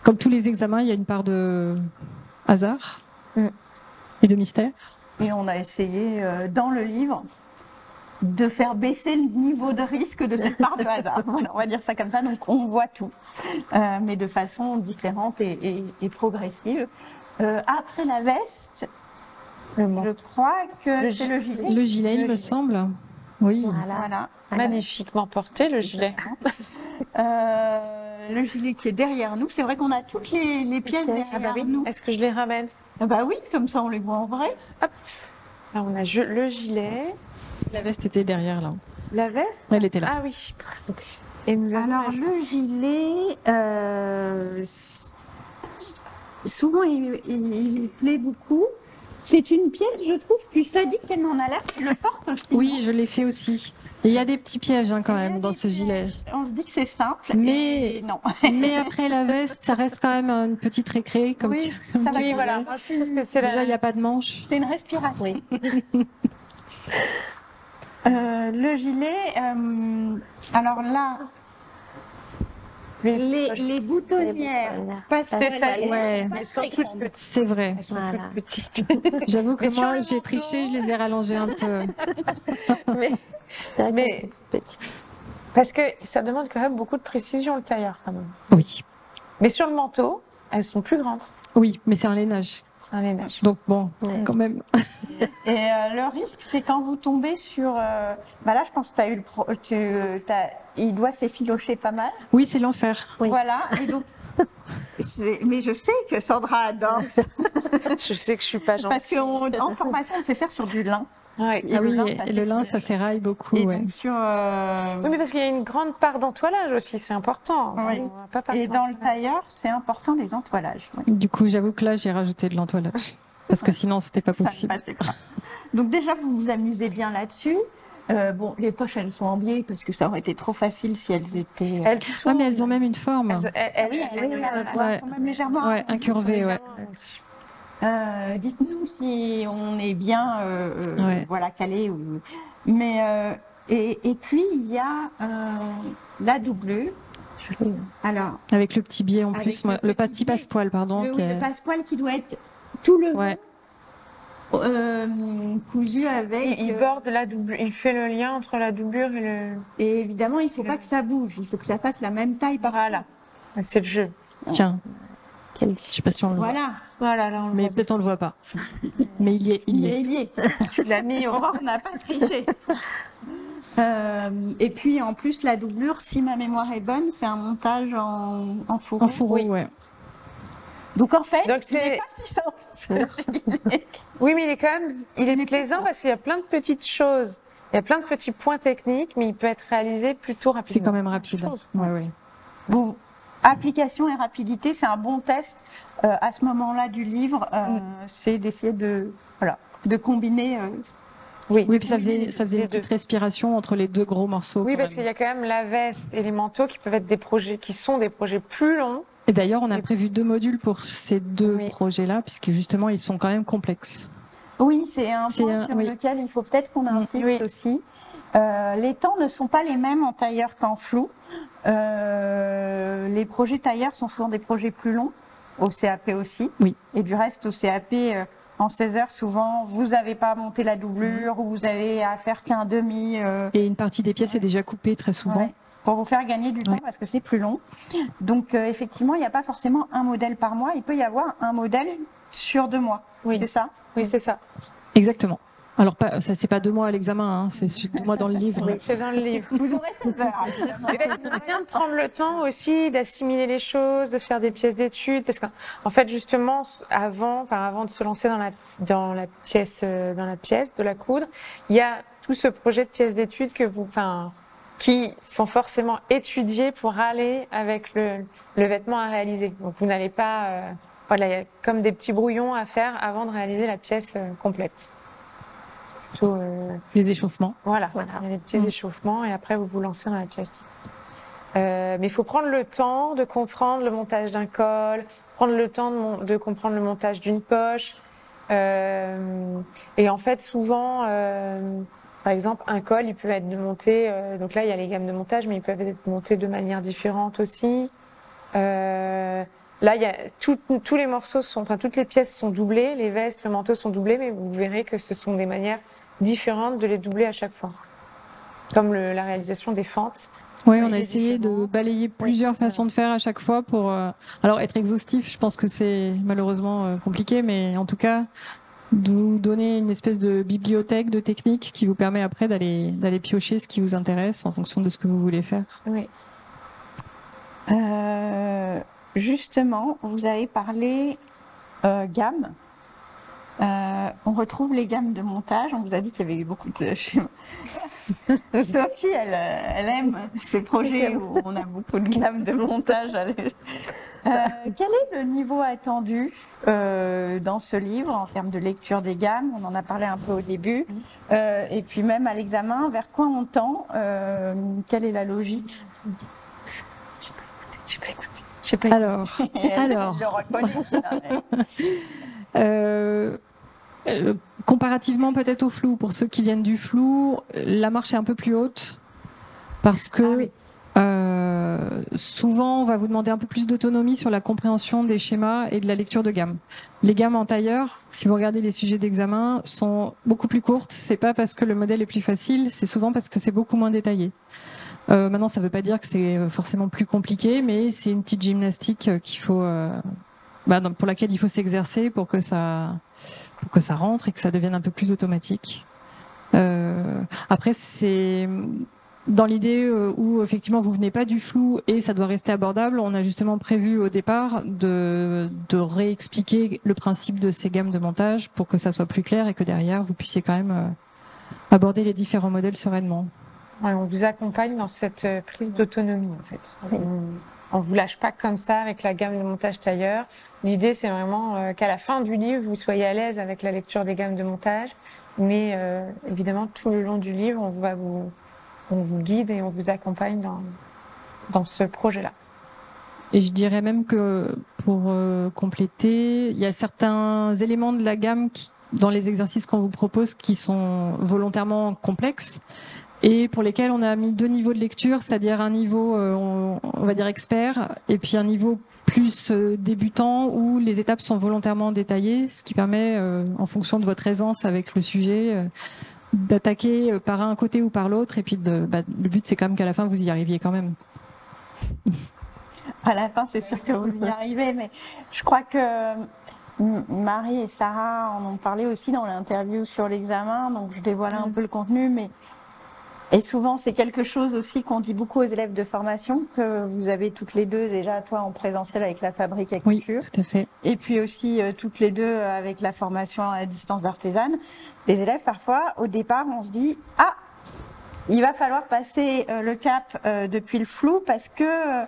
Comme tous les examens, il y a une part de hasard et de mystère. Et on a essayé, dans le livre, de faire baisser le niveau de risque de cette part de hasard. Voilà, on va dire ça comme ça. Donc, on voit tout, mais de façon différente et progressive. Après la veste, je crois que c'est le gilet. Le gilet, il me semble. Oui. Voilà. Magnifiquement porté, le gilet. Le gilet qui est derrière nous. C'est vrai qu'on a toutes les pièces derrière nous. Est-ce que je les ramène? Ah bah oui, comme ça on les voit en vrai. Hop. Là, on a le gilet. La veste était derrière là. La veste? Elle était là. Ah oui. Et nous avons Alors le gilet, souvent il plaît beaucoup. C'est une pièce, je trouve, plus sadique qu'elle n'en a l'air. Tu le portes aussi. Oui, je l'ai fait aussi. Et il y a des petits pièges hein, quand Il y a même des dans ce gilet. On se dit que c'est simple, Mais- et non. Mais après la veste, ça reste quand même une petite récré. Comme Oui, comme ça tu va. Oui, disais. voilà. Moi, je trouve que c'est Déjà, il n'y a pas de manche. C'est une respiration. Oui. Le gilet, alors là, les boutonnières, pas C'est ça, ouais. Elles sont toutes petites. C'est vrai. Elles sont Voilà. toutes petites. J'avoue que Mais sur moi, le j'ai manteau- triché, je les ai rallongées un peu. Mais C'est vrai Mais- qu'elles sont petites. parce que ça demande quand même beaucoup de précision, le tailleur, quand même. Oui. Mais sur le manteau, elles sont plus grandes. Oui, mais c'est un lainage. C'est un lainage. Donc bon, Ouais. quand même. Et le risque, c'est quand vous tombez sur. Bah là, je pense que tu as eu il doit s'effilocher pas mal. Oui, c'est l'enfer. Oui. Voilà. Et donc, mais je sais que Sandra adore ça, Je sais que je suis pas parce gentille. qu'en formation, on fait faire sur du lin. Ouais. Et Ah le oui, lin, et ça le lin, s'effile. ça s'éraille beaucoup. Et Ouais. donc sur. Oui, mais parce qu'il y a une grande part d'entoilage aussi, c'est important. Oui. On va pas partir. Et dans le tailleur, c'est important les entoilages. Ouais. Du coup, j'avoue que là, j'ai rajouté de l'entoilage. Parce que sinon, c'était pas Ça ne possible. passait pas. Donc déjà, vous vous amusez bien là-dessus. Bon, les poches, elles sont en biais parce que ça aurait été trop facile si elles étaient. Elles Ah, mais elles ont même une forme. Elles sont même légèrement. Ouais, incurvées, ouais. Dites-nous si on est bien, Ouais. voilà, calé. Mais et puis il y a la doublure. Alors Avec le petit biais en Avec plus. le Moi, le petit petit biais. passe-poil, pardon. qui est- le passe-poil qui doit être tout le Ouais. cousu avec. Il borde la doublure, il fait le lien entre la doublure et le. Et évidemment, il ne faut pas que ça bouge. Il faut que ça fasse la même taille par. Voilà. C'est le jeu. Tiens, Quelle je sais pas si on le voit. Voilà. Voilà, là, on le Mais voit. peut-être on le voit pas. Mais il y est. Il y est. Il y est. Tu l'as mis au. On n'a pas triché. Et puis en plus la doublure, si ma mémoire est bonne, c'est un montage en fourreau. En fourreau, ouais. Donc en fait, Donc il n'est c'est. pas si simple. ce gilet. Oui, mais il est quand même. Il est Mais plaisant pourquoi parce qu'il y a plein de petites choses. Il y a plein de petits points techniques, mais il peut être réalisé plutôt rapidement. C'est quand même rapide. Chose. Ouais, ouais. Bon, application et rapidité, c'est un bon test à ce moment-là du livre. C'est d'essayer de combiner. Oui. Oui, puis ça faisait Les une petite deux. respiration entre les deux gros morceaux. Oui, quand parce même. qu'il y a quand même la veste et les manteaux qui peuvent être des projets, qui sont des projets plus longs. Et d'ailleurs, on a prévu 2 modules pour ces 2 Oui. projets-là, puisque justement, ils sont quand même complexes. Oui, c'est un C'est point un- sur oui. lequel il faut peut-être qu'on insiste Oui. aussi. Les temps ne sont pas les mêmes en tailleur qu'en flou. Les projets tailleurs sont souvent des projets plus longs, au CAP aussi. Oui. Et du reste, au CAP, en 16 heures, souvent, vous n'avez pas monté la doublure ou vous avez à faire qu'un demi. Et une partie des pièces est déjà coupée très souvent. Ouais, pour vous faire gagner du temps Ouais. parce que c'est plus long. Donc, effectivement, il n'y a pas forcément un modèle par mois. Il peut y avoir un modèle sur 2 mois. Oui. C'est ça. Oui, c'est ça. Exactement. Alors, ça, c'est pas 2 mois à l'examen, hein, c'est 2 mois dans le livre. Oui, c'est dans le livre. Vous aurez 16 heures. évidemment. Mais parce que c'est bien de prendre le temps aussi d'assimiler les choses, de faire des pièces d'études, parce qu'en fait justement avant de se lancer dans la pièce de la coudre, il y a tout ce projet de pièces d'études qui sont forcément étudiés pour aller avec le vêtement à réaliser. Donc vous n'allez pas, voilà, il y a comme des petits brouillons à faire avant de réaliser la pièce complète. Plutôt, Les échauffements. voilà, il y a des petits échauffements et après vous vous lancez dans la pièce. Mais il faut prendre le temps de comprendre le montage d'un col, prendre le temps de comprendre le montage d'une poche. Et en fait, souvent, par exemple, un col, il peut être monté, donc là, il y a les gammes de montage, mais ils peuvent être montés de manière différente aussi. Là, il y a tous les morceaux toutes les pièces sont doublées, les vestes, le manteau sont doublés, mais vous verrez que ce sont des manières différentes de les doubler à chaque fois. Comme la réalisation des fentes. Oui, on Il y a a essayé de différentes. balayer plusieurs façons de faire à chaque fois pour. Alors, être exhaustif, je pense que c'est malheureusement compliqué, mais en tout cas, de vous donner une espèce de bibliothèque de techniques qui vous permet après d'aller piocher ce qui vous intéresse en fonction de ce que vous voulez faire. Oui. Justement, vous avez parlé gamme. On retrouve les gammes de montage. On vous a dit qu'il y avait eu beaucoup de schémas. Sophie, elle aime ces projets où on a beaucoup de gammes de montage. Quel est le niveau attendu dans ce livre en termes de lecture des gammes? On en a parlé un peu au début. Et puis même à l'examen, vers quoi on tend? Quelle est la logique? J'ai pas écouté. Alors. Je reconnais. Comparativement peut-être au flou, pour ceux qui viennent du flou, la marche est un peu plus haute parce que souvent on va vous demander un peu plus d'autonomie sur la compréhension des schémas et de la lecture de gamme. Les gammes en tailleur, si vous regardez les sujets d'examen, sont beaucoup plus courtes. C'est pas parce que le modèle est plus facile, c'est souvent parce que c'est beaucoup moins détaillé. Maintenant, ça ne veut pas dire que c'est forcément plus compliqué, mais c'est une petite gymnastique qu'il faut, pour laquelle il faut s'exercer pour que ça rentre et que ça devienne un peu plus automatique. Après, c'est dans l'idée où effectivement vous venez pas du flou et ça doit rester abordable. On a justement prévu au départ de réexpliquer le principe de ces gammes de montage pour que ça soit plus clair et que derrière vous puissiez quand même aborder les différents modèles sereinement. Ouais, on vous accompagne dans cette prise d'autonomie en fait. On vous lâche pas comme ça avec la gamme de montage tailleur. L'idée c'est vraiment qu'à la fin du livre vous soyez à l'aise avec la lecture des gammes de montage, mais évidemment tout le long du livre on vous guide et on vous accompagne dans ce projet-là. Et je dirais même que pour compléter, il y a certains éléments de la gamme dans les exercices qu'on vous propose qui sont volontairement complexes et pour lesquels on a mis 2 niveaux de lecture, c'est-à-dire un niveau, on va dire expert, et puis un niveau plus débutant où les étapes sont volontairement détaillées, ce qui permet, en fonction de votre aisance avec le sujet, d'attaquer par un côté ou par l'autre. Et puis le but, c'est quand même qu'à la fin, vous y arriviez quand même. À la fin, c'est sûr que vous y arrivez, mais je crois que Marie et Sarah en ont parlé aussi dans l'interview sur l'examen, donc je dévoile un peu le contenu, mais et souvent c'est quelque chose aussi qu'on dit beaucoup aux élèves de formation, que vous avez toutes les deux déjà, toi en présentiel avec la fabrique à couture, oui, tout à fait. Et puis aussi toutes les deux avec la formation à distance d'artisane. Les élèves parfois, au départ, on se dit « Ah, il va falloir passer le cap depuis le flou parce que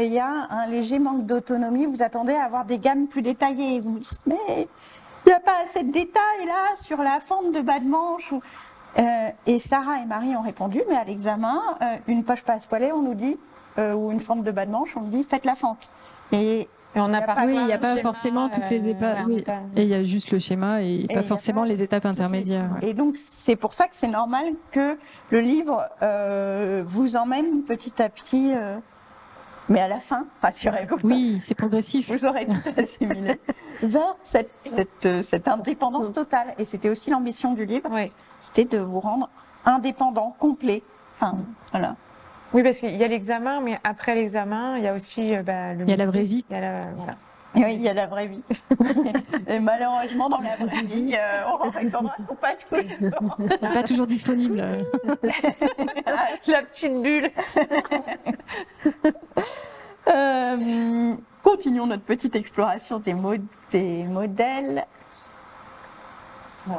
il y a un léger manque d'autonomie. Vous attendez à avoir des gammes plus détaillées. Vous me dites, mais il n'y a pas assez de détails là sur la fente de bas de manche. Et Sarah et Marie ont répondu, mais à l'examen, une poche passe-poilée, on nous dit, ou une fente de bas de manche, on nous dit, faites la fente. Et on n'a pas. Oui, il n'y a pas forcément toutes les étapes. Oui. Et il y a juste le schéma et pas forcément les étapes intermédiaires. Ouais. Et donc, c'est pour ça que c'est normal que le livre vous emmène petit à petit, mais à la fin, rassurez-vous. Oui, c'est progressif. Vous aurez tout assimilé vers cette indépendance totale. Et c'était aussi l'ambition du livre, c'était de vous rendre indépendant, complet. Enfin, voilà. Oui, parce qu'il y a l'examen, mais après l'examen, il y a aussi il y a la vraie vie. Voilà. Et oui, il y a la vraie vie. Et malheureusement, dans la vraie vie, Aurore et Sandra ne sont pas toujours. Pas toujours disponible. La petite bulle. Continuons notre petite exploration des modèles.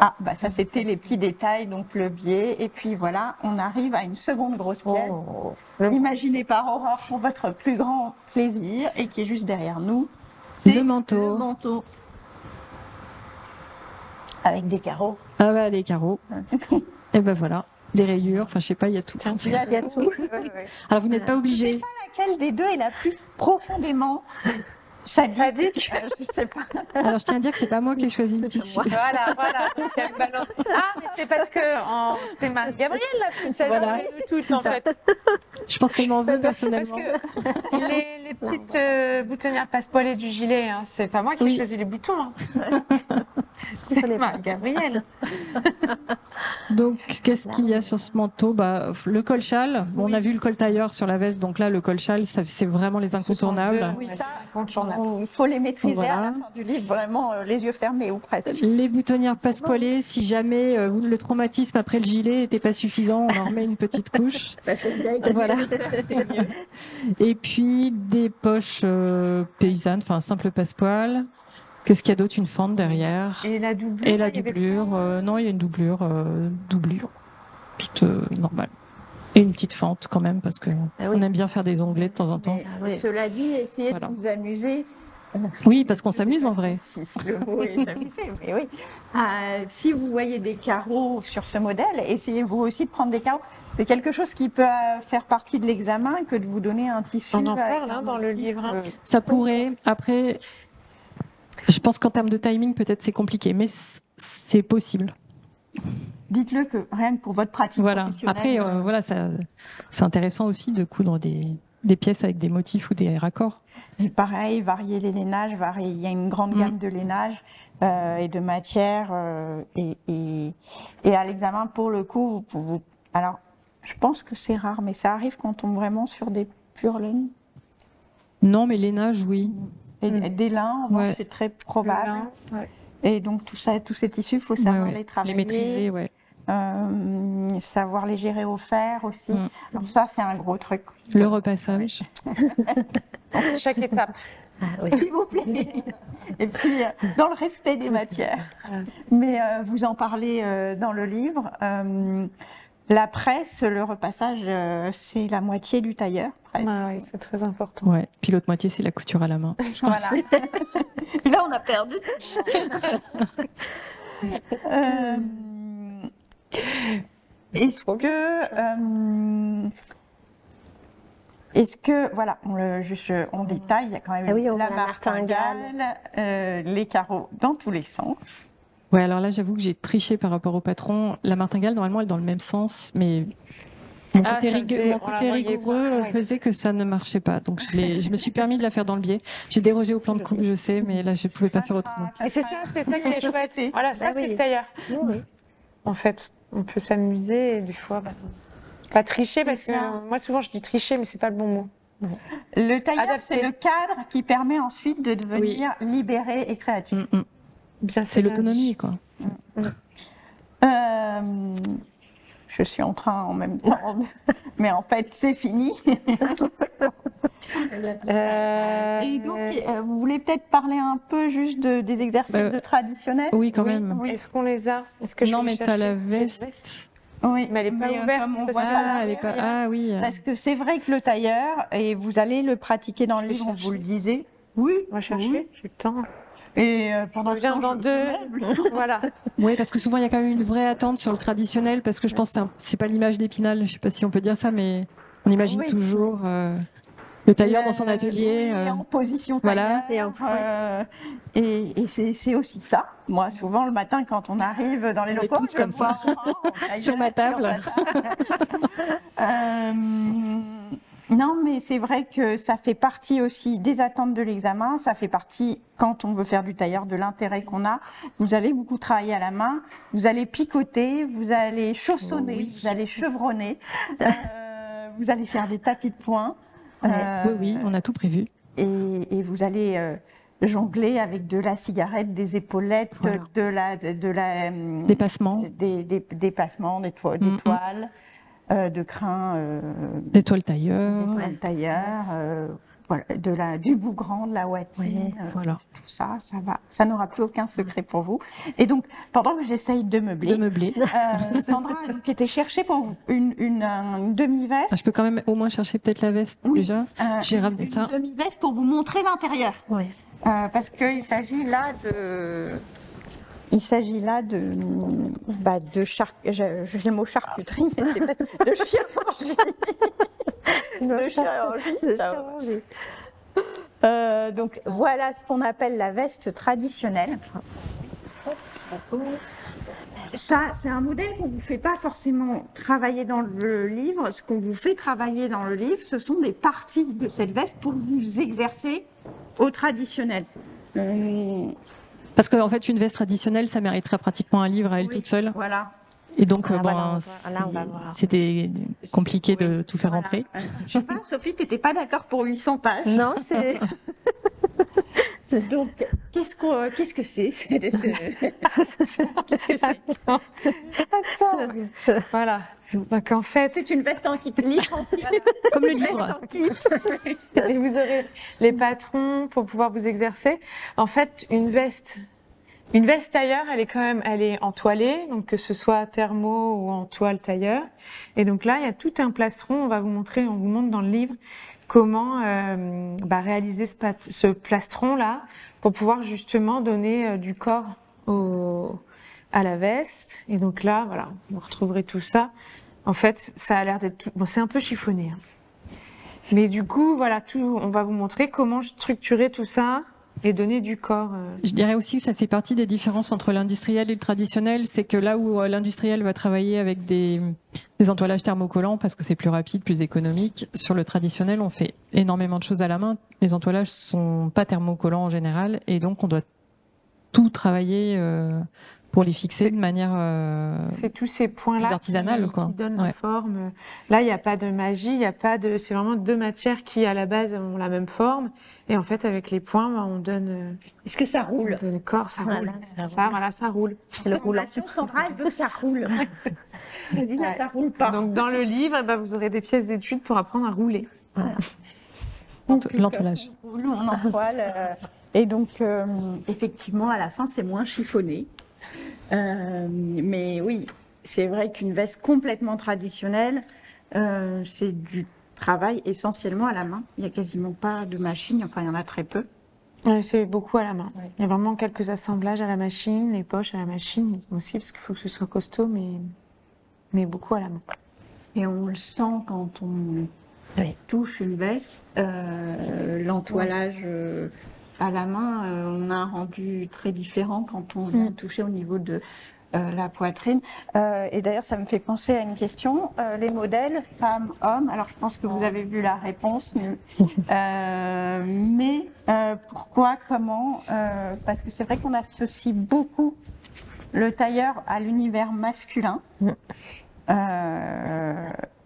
Ah, bah ça c'était les petits détails, donc le biais. Et puis voilà, on arrive à une seconde grosse pièce, imaginée par Aurore pour votre plus grand plaisir et qui est juste derrière nous. C'est Le manteau. le manteau. Avec des carreaux. Ah bah les carreaux. Et ben voilà, des rayures, enfin je sais pas, il y a tout. Il y a tout. Alors vous n'êtes pas obligé. Laquelle des deux est la plus profondément sadique? Je sais pas. Alors je tiens à dire que c'est pas moi qui ai choisi le tissu. Voilà. Donc, il y a le ballon. Ah, mais c'est parce que c'est Marie-Gabrielle la plus sadique Voilà. de toutes, en fait. Je pense qu'elle m'en veut Parce personnellement. que les petites boutonnières passe-poilées du gilet, hein, c'est pas moi qui ai choisi les boutons. Hein. C'est Marie-Gabrielle. Donc qu'est-ce qu'il y a sur ce manteau? Bah, le col-châle, bon, on a vu le col-tailleur sur la veste, donc là le col-châle, c'est vraiment les incontournables. Oui, ça, il faut les maîtriser à la fin du livre, vraiment les yeux fermés ou presque. Les boutonnières passe-poilées, si jamais le traumatisme après le gilet n'était pas suffisant, on en remet une petite couche. Voilà. Et puis des poches paysannes, enfin simple passepoil. Qu'est-ce qu'il y a d'autre? Une fente derrière. Et la doublure. Et la doublure. Non, il y a une doublure. Toute normale. Et une petite fente quand même, parce que on aime bien faire des onglets de temps en temps. Cela dit, essayez Voilà. de vous amuser. Oui, parce qu'on s'amuse en vrai. Si le mot est amusé, mais oui. Si vous voyez des carreaux sur ce modèle, essayez-vous aussi de prendre des carreaux. C'est quelque chose qui peut faire partie de l'examen que de vous donner un tissu. On en parle dans le livre. Ça pourrait. Après, je pense qu'en termes de timing, peut-être c'est compliqué, mais c'est possible. Dites-le que rien que pour votre pratique Voilà. professionnelle. Après, voilà, c'est intéressant aussi de coudre des pièces avec des motifs ou des raccords. Et pareil, varier les lainages, il y a une grande gamme de lainages et de matières. Et à l'examen, pour le coup, alors, je pense que c'est rare, mais ça arrive quand on tombe vraiment sur des pures laines. Non, mais lainage, oui. Et des lins, en revanche, c'est très probable. Et donc, tous ces tissus, il faut savoir les travailler. Les maîtriser, ouais. Savoir les gérer au fer aussi. Alors ça, c'est un gros truc. Le repassage. Chaque étape. S'il vous plaît. Et puis, dans le respect des matières. Mais vous en parlez dans le livre. La presse, le repassage, c'est la moitié du tailleur. Presque. Ah oui, c'est très important. Ouais. Puis l'autre moitié, c'est la couture à la main. Voilà. Et là, on a perdu. Est-ce que, voilà, on détaille, il y a quand même la martingale, les carreaux dans tous les sens. Ouais, alors là, j'avoue que j'ai triché par rapport au patron. La martingale, normalement, elle est dans le même sens, mais mon côté rigoureux faisait que ça ne marchait pas. Donc, je me suis permis de la faire dans le biais. J'ai dérogé au plan de coupe, je sais, mais là, je ne pouvais pas faire autrement. Et c'est ça qui est chouette. Voilà, ça, c'est le tailleur. En fait, on peut s'amuser et des fois, pas tricher, parce que moi, souvent, je dis tricher, mais c'est pas le bon mot. Le tailleur, c'est le cadre qui permet ensuite de devenir libéré et créatif. C'est l'autonomie, quoi. Je suis en train en même temps, mais en fait, c'est fini. Et donc, vous voulez peut-être parler un peu juste des exercices de traditionnels? Oui, quand même. Oui. Est-ce qu'on les a? Non, mais tu as la veste. Oui, mais elle n'est pas ouverte. Oui. Parce que c'est vrai que le tailleur, et vous allez le pratiquer dans le livre, on vous le disait. Oui, on va chercher, j'ai le temps. Et pendant ce temps, dans deux. Voilà. Oui, parce que souvent il y a quand même une vraie attente sur le traditionnel, parce que je pense que c'est pas l'image d'Épinal, je ne sais pas si on peut dire ça, mais on imagine toujours le tailleur dans son atelier. En position tailleur. Voilà. Et c'est aussi ça. Moi, souvent le matin, quand on arrive dans les locaux, tous comme ça, sur ma table. Non, mais c'est vrai que ça fait partie aussi des attentes de l'examen. Ça fait partie, quand on veut faire du tailleur, de l'intérêt qu'on a. Vous allez beaucoup travailler à la main. Vous allez picoter, vous allez chaussonner, vous allez chevronner. Vous allez faire des tapis de poing. Oui, on a tout prévu. Et vous allez jongler avec de la cigarette, des épaulettes, Voilà. des passements, des passements, des toiles, de crins, des toiles tailleurs. Voilà, du bougran, de la watine, voilà. tout ça, ça n'aura plus aucun secret pour vous. Et donc, pendant que j'essaye de meubler, Sandra a donc été chercher pour vous une demi-veste. Je peux quand même au moins chercher peut-être la veste déjà. J'ai ramené ça. Une demi-veste pour vous montrer l'intérieur. Oui. Parce qu'il s'agit là de... j'ai le mot charcuterie, mais c'est pas de chirurgie. De chirurgie. Donc voilà ce qu'on appelle la veste traditionnelle. Ça, c'est un modèle qu'on ne vous fait pas forcément travailler dans le livre. Ce qu'on vous fait travailler dans le livre, ce sont des parties de cette veste pour vous exercer au traditionnel. Parce qu'en fait, une veste traditionnelle, ça mériterait pratiquement un livre à elle toute seule. Voilà. Et donc, c'était compliqué de tout faire rentrer. Je sais pas, Sophie, tu n'étais pas d'accord pour 800 pages. Non, c'est... Donc, qu'est-ce que c'est Attends. Voilà. Donc en fait, c'est une veste en kit. Comme le livre. Et vous aurez les patrons pour pouvoir vous exercer. En fait, une veste tailleur, elle est entoilée, donc que ce soit thermo ou en toile tailleur. Et donc là, il y a tout un plastron. On vous montre dans le livre comment réaliser ce plastron-là pour pouvoir justement donner du corps à la veste. Et donc là, voilà, vous retrouverez tout ça. En fait, ça a l'air d'être tout... Bon, c'est un peu chiffonné. Hein. Mais du coup, voilà, on va vous montrer comment structurer tout ça et donner du corps. Je dirais aussi que ça fait partie des différences entre l'industriel et le traditionnel. C'est que là où l'industriel va travailler avec des entoilages thermocollants parce que c'est plus rapide, plus économique, sur le traditionnel, on fait énormément de choses à la main. Les entoilages sont pas thermocollants en général et donc on doit tout travailler pour les fixer de manière c'est tous ces points-là artisanale, qui donnent la forme. Là, il n'y a pas de magie, c'est vraiment deux matières qui, à la base, ont la même forme. Et en fait, avec les points, on donne... Est-ce que ça roule? On donne le corps, ça roule. Ça roule. C'est le roulant. Sandra, elle veut que ça roule. Ça roule pas. Donc, dans le livre, vous aurez des pièces d'études pour apprendre à rouler. Voilà. L'entoilage. On entoile. Et donc, effectivement, à la fin, c'est moins chiffonné. Mais oui, c'est vrai qu'une veste complètement traditionnelle, c'est du travail essentiellement à la main. Il n'y a quasiment pas de machine, enfin il y en a très peu. C'est beaucoup à la main. Il y a vraiment quelques assemblages à la machine, les poches à la machine aussi, parce qu'il faut que ce soit costaud, mais beaucoup à la main. Et on le sent quand on touche une veste, l'entoilage... à la main, on a un rendu très différent quand on vient toucher au niveau de la poitrine. Et d'ailleurs, ça me fait penser à une question. Les modèles femmes, hommes, alors je pense que vous avez vu la réponse, mais pourquoi, comment parce que c'est vrai qu'on associe beaucoup le tailleur à l'univers masculin.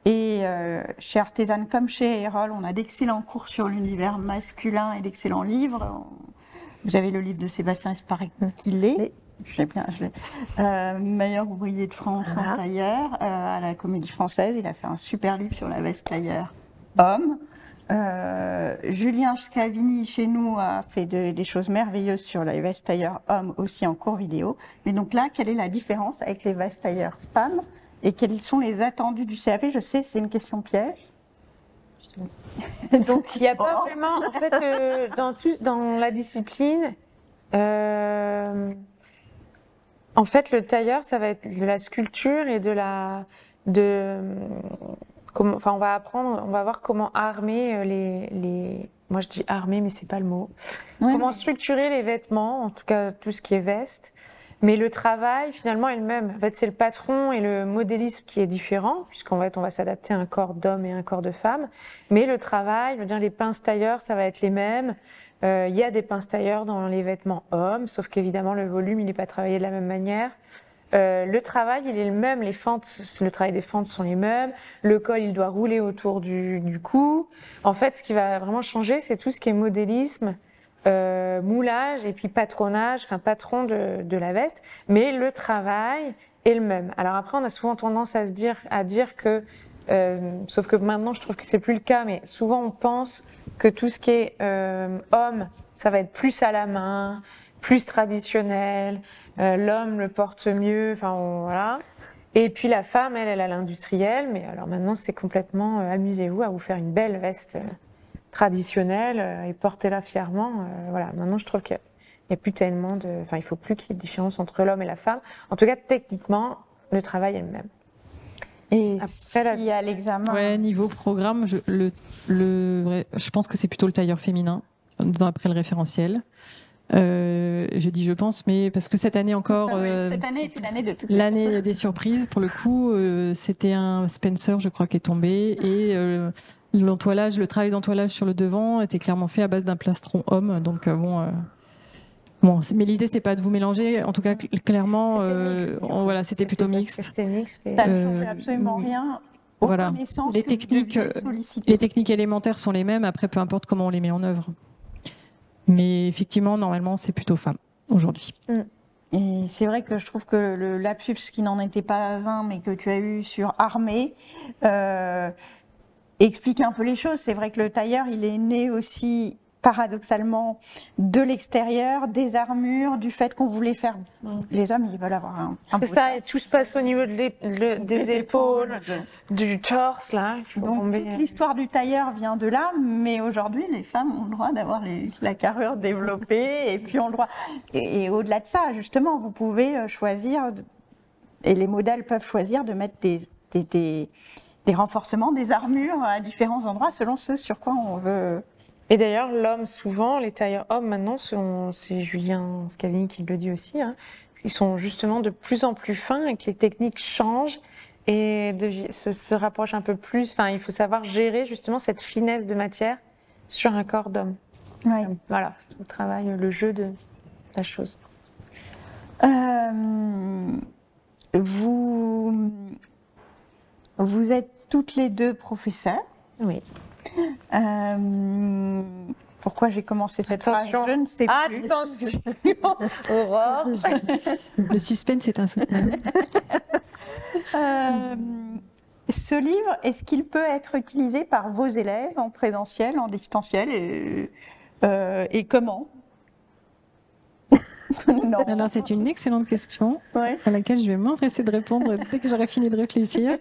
Et chez Artisan comme chez Erol, on a d'excellents cours sur l'univers masculin et d'excellents livres. Vous avez le livre de Sébastien Esparé qui l'est. Meilleur ouvrier de France en tailleur à la Comédie Française. Il a fait un super livre sur la veste tailleur homme. Julien Scavini chez nous a fait des choses merveilleuses sur la veste tailleur homme aussi en cours vidéo. Mais donc là, quelle est la différence avec les vestes tailleur femmes? Et quels sont les attendus du CAP? Je sais, c'est une question piège. Donc, il n'y a pas vraiment, en fait, dans la discipline, en fait, le tailleur, ça va être de la sculpture et on va voir comment armer moi je dis armer, mais c'est pas le mot. Comment structurer les vêtements, en tout cas tout ce qui est veste. Mais le travail, finalement, est le même. En fait, c'est le patron et le modélisme qui est différent, puisqu'en fait, on va s'adapter à un corps d'homme et un corps de femme. Mais le travail, je veux dire, les pinces tailleurs, ça va être les mêmes. Il y a des pinces tailleurs dans les vêtements hommes, sauf qu'évidemment, le volume, il n'est pas travaillé de la même manière. Le travail, il est le même. Le travail des fentes sont les mêmes. Le col, il doit rouler autour du cou. En fait, ce qui va vraiment changer, c'est tout ce qui est modélisme. moulage et puis patronage, enfin patron de la veste, mais le travail est le même. Alors après, on a souvent tendance à dire que, sauf que maintenant, je trouve que c'est plus le cas, mais souvent on pense que tout ce qui est homme, ça va être plus à la main, plus traditionnel, l'homme le porte mieux, enfin voilà. Et puis la femme, elle a l'industriel, mais alors maintenant c'est complètement amusez-vous à vous faire une belle veste traditionnelle et portez-la fièrement. Voilà, maintenant je trouve qu'il n'y a plus tellement de, enfin il faut plus qu'il y ait de différence entre l'homme et la femme. En tout cas, techniquement, le travail est le même. Et Après, s'il y a l'examen. Ouais, niveau programme, je pense que c'est plutôt le tailleur féminin, d'après le référentiel. Je dis je pense, mais parce que cette année encore, Cette année est une année de toutes l'année des surprises, pour le coup, c'était un Spencer, je crois, qui est tombé, et le travail d'entoilage sur le devant était clairement fait à base d'un plastron homme, donc bon, mais l'idée c'est pas de vous mélanger, en tout cas clairement, voilà, c'était plutôt mixte. C'était mixte. Ça ne changeait absolument rien aux voilà. connaissances Les que vous techniques, deviez solliciter. les techniques élémentaires sont les mêmes, après peu importe comment on les met en œuvre. Mais effectivement, normalement, c'est plutôt femme aujourd'hui. Et c'est vrai que je trouve que le lapsus qui n'en était pas un, mais que tu as eu sur armée, explique un peu les choses. C'est vrai que le tailleur, il est né aussi paradoxalement de l'extérieur, des armures, du fait qu'on voulait faire. Les hommes, ils veulent avoir un C'est beau ça, torse. et tout se passe au niveau des épaules, du torse, là. Donc toute l'histoire du tailleur vient de là, mais aujourd'hui les femmes ont le droit d'avoir la carrure développée et puis ont le droit. Et au-delà de ça, justement, vous pouvez choisir, et les modèles peuvent choisir de mettre des renforcements, des armures à différents endroits selon ce sur quoi on veut. Et d'ailleurs, l'homme, souvent, les tailleurs hommes maintenant, c'est Julien Scavini qui le dit aussi, hein, ils sont justement de plus en plus fins et que les techniques changent et se rapprochent un peu plus. Enfin, il faut savoir gérer justement cette finesse de matière sur un corps d'homme. Ouais. Voilà, le travail, le jeu de la chose. Vous êtes toutes les deux professeurs. Oui. Pourquoi j'ai commencé cette phrase? Je ne sais plus. Attention, Aurore. Le suspense est insoutenable. Ce livre, est-ce qu'il peut être utilisé par vos élèves en présentiel, en distanciel et comment? Non. Alors, c'est une excellente question à laquelle je vais m'empresser de répondre dès que j'aurai fini de réfléchir.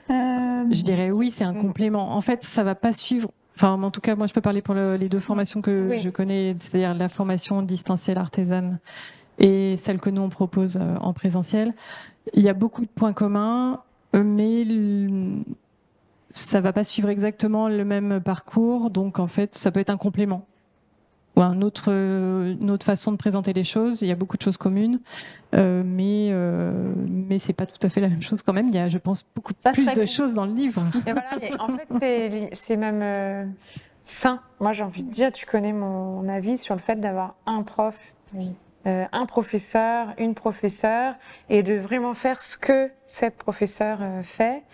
Je dirais oui, c'est un complément. En fait, ça va pas suivre. Enfin, en tout cas, moi, je peux parler pour les deux formations que je connais, c'est-à-dire la formation distancielle artisane et celle que nous on propose en présentiel. Il y a beaucoup de points communs, mais ça va pas suivre exactement le même parcours. Donc, en fait, ça peut être un complément ou une autre façon de présenter les choses. Il y a beaucoup de choses communes, mais c'est pas tout à fait la même chose quand même. Il y a, je pense, beaucoup plus de choses dans le livre. Et voilà, mais en fait, c'est même sain. Moi, j'ai envie de dire, tu connais mon avis sur le fait d'avoir un prof, un professeur, une professeure, et de vraiment faire ce que cette professeure fait.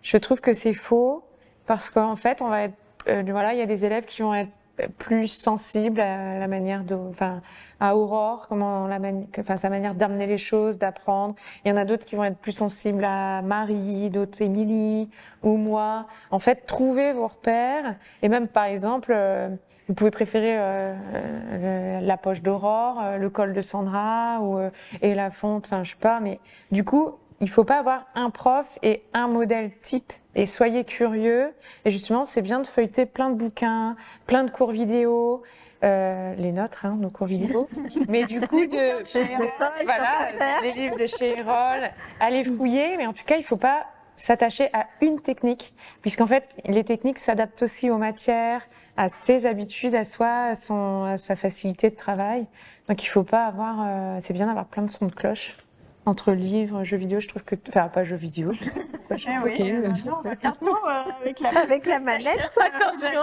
Je trouve que c'est faux, parce qu'en fait, on va être, voilà, il y a des élèves qui vont être plus sensible à la manière à Aurore, sa manière d'amener les choses, d'apprendre. Il y en a d'autres qui vont être plus sensibles à Marie, d'autres Émilie ou moi. En fait, trouvez vos repères et même par exemple, vous pouvez préférer la poche d'Aurore, le col de Sandra et la fonte, enfin je sais pas, mais du coup, il faut pas avoir un prof et un modèle type. Et soyez curieux. Et justement, c'est bien de feuilleter plein de bouquins, plein de cours vidéo, les nôtres, hein, nos cours vidéo. Mais du coup, voilà, les livres de chez Erol, allez fouiller. Mais en tout cas, il ne faut pas s'attacher à une technique, puisqu'en fait, les techniques s'adaptent aussi aux matières, à ses habitudes, à soi, à sa facilité de travail. Donc, il ne faut pas avoir. C'est bien d'avoir plein de sons de cloche. Entre livres, jeux vidéo, je trouve que... Enfin, pas jeux vidéo. Avec la manette. Attention,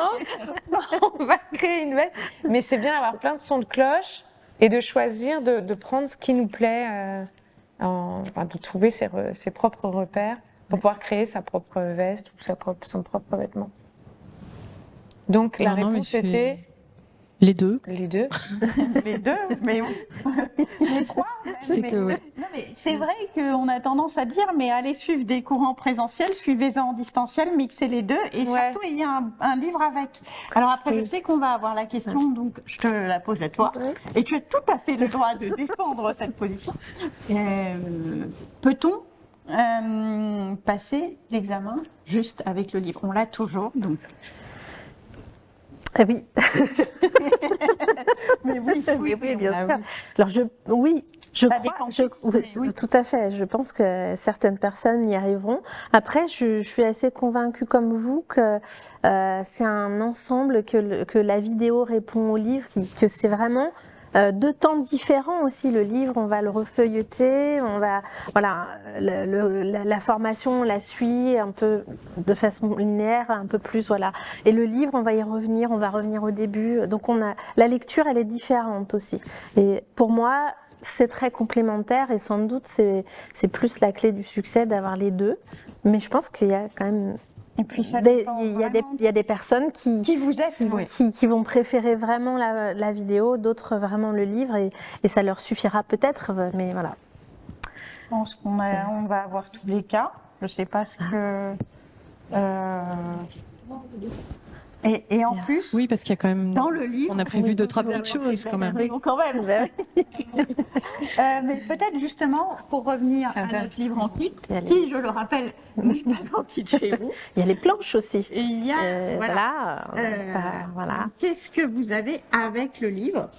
on va créer une manette. Mais c'est bien d'avoir plein de sons de cloche et de choisir de prendre ce qui nous plaît, de trouver ses propres repères pour pouvoir créer sa propre veste ou son propre vêtement. Donc, la réponse était... Les deux. Les deux. Les deux, mais oui. Les trois. C'est mais, que, oui. non, mais c'est vrai qu'on a tendance à dire, mais allez suivre des cours en présentiel, suivez-en en distanciel, mixez les deux et Ouais. surtout ayez un livre avec. Alors après, je Oui. sais qu'on va avoir la question, donc je te la pose à toi. Et tu as tout à fait le droit de défendre cette position. Peut-on passer l'examen juste avec le livre? On l'a toujours, donc. Ah oui, Mais oui, oui, bien on l'a sûr. vu. Alors je Ça crois, dépend. oui, Oui. tout à fait. Je pense que certaines personnes y arriveront. Après, je suis assez convaincue comme vous que c'est un ensemble, que la vidéo répond au livre, que c'est vraiment deux temps différents aussi. Le livre, on va le refeuilleter, voilà, la formation, on la suit un peu de façon linéaire, un peu plus, voilà. Et le livre, on va y revenir, on va revenir au début. Donc la lecture, elle est différente aussi. Et pour moi, c'est très complémentaire et sans doute c'est plus la clé du succès d'avoir les deux. Mais je pense qu'il y a quand même Et puis ça il dépend vraiment y a des personnes qui vous êtes. Oui. qui vont préférer vraiment la vidéo, d'autres vraiment le livre et ça leur suffira peut-être, mais voilà. Je pense qu'on va avoir tous les cas. Je ne sais pas ce que. Et en plus, Oui, parce qu'il y a quand même. dans le livre, On a prévu oui, 2-3 vous petites allez choses quand même. Oui, quand même. Mais peut-être justement, pour revenir à notre livre en kit, Bien les- qui, je le rappelle, n'est pas en kit chez vous. Il y a les planches aussi. Et il y a. Voilà. Voilà. Qu'est-ce que vous avez avec le livre?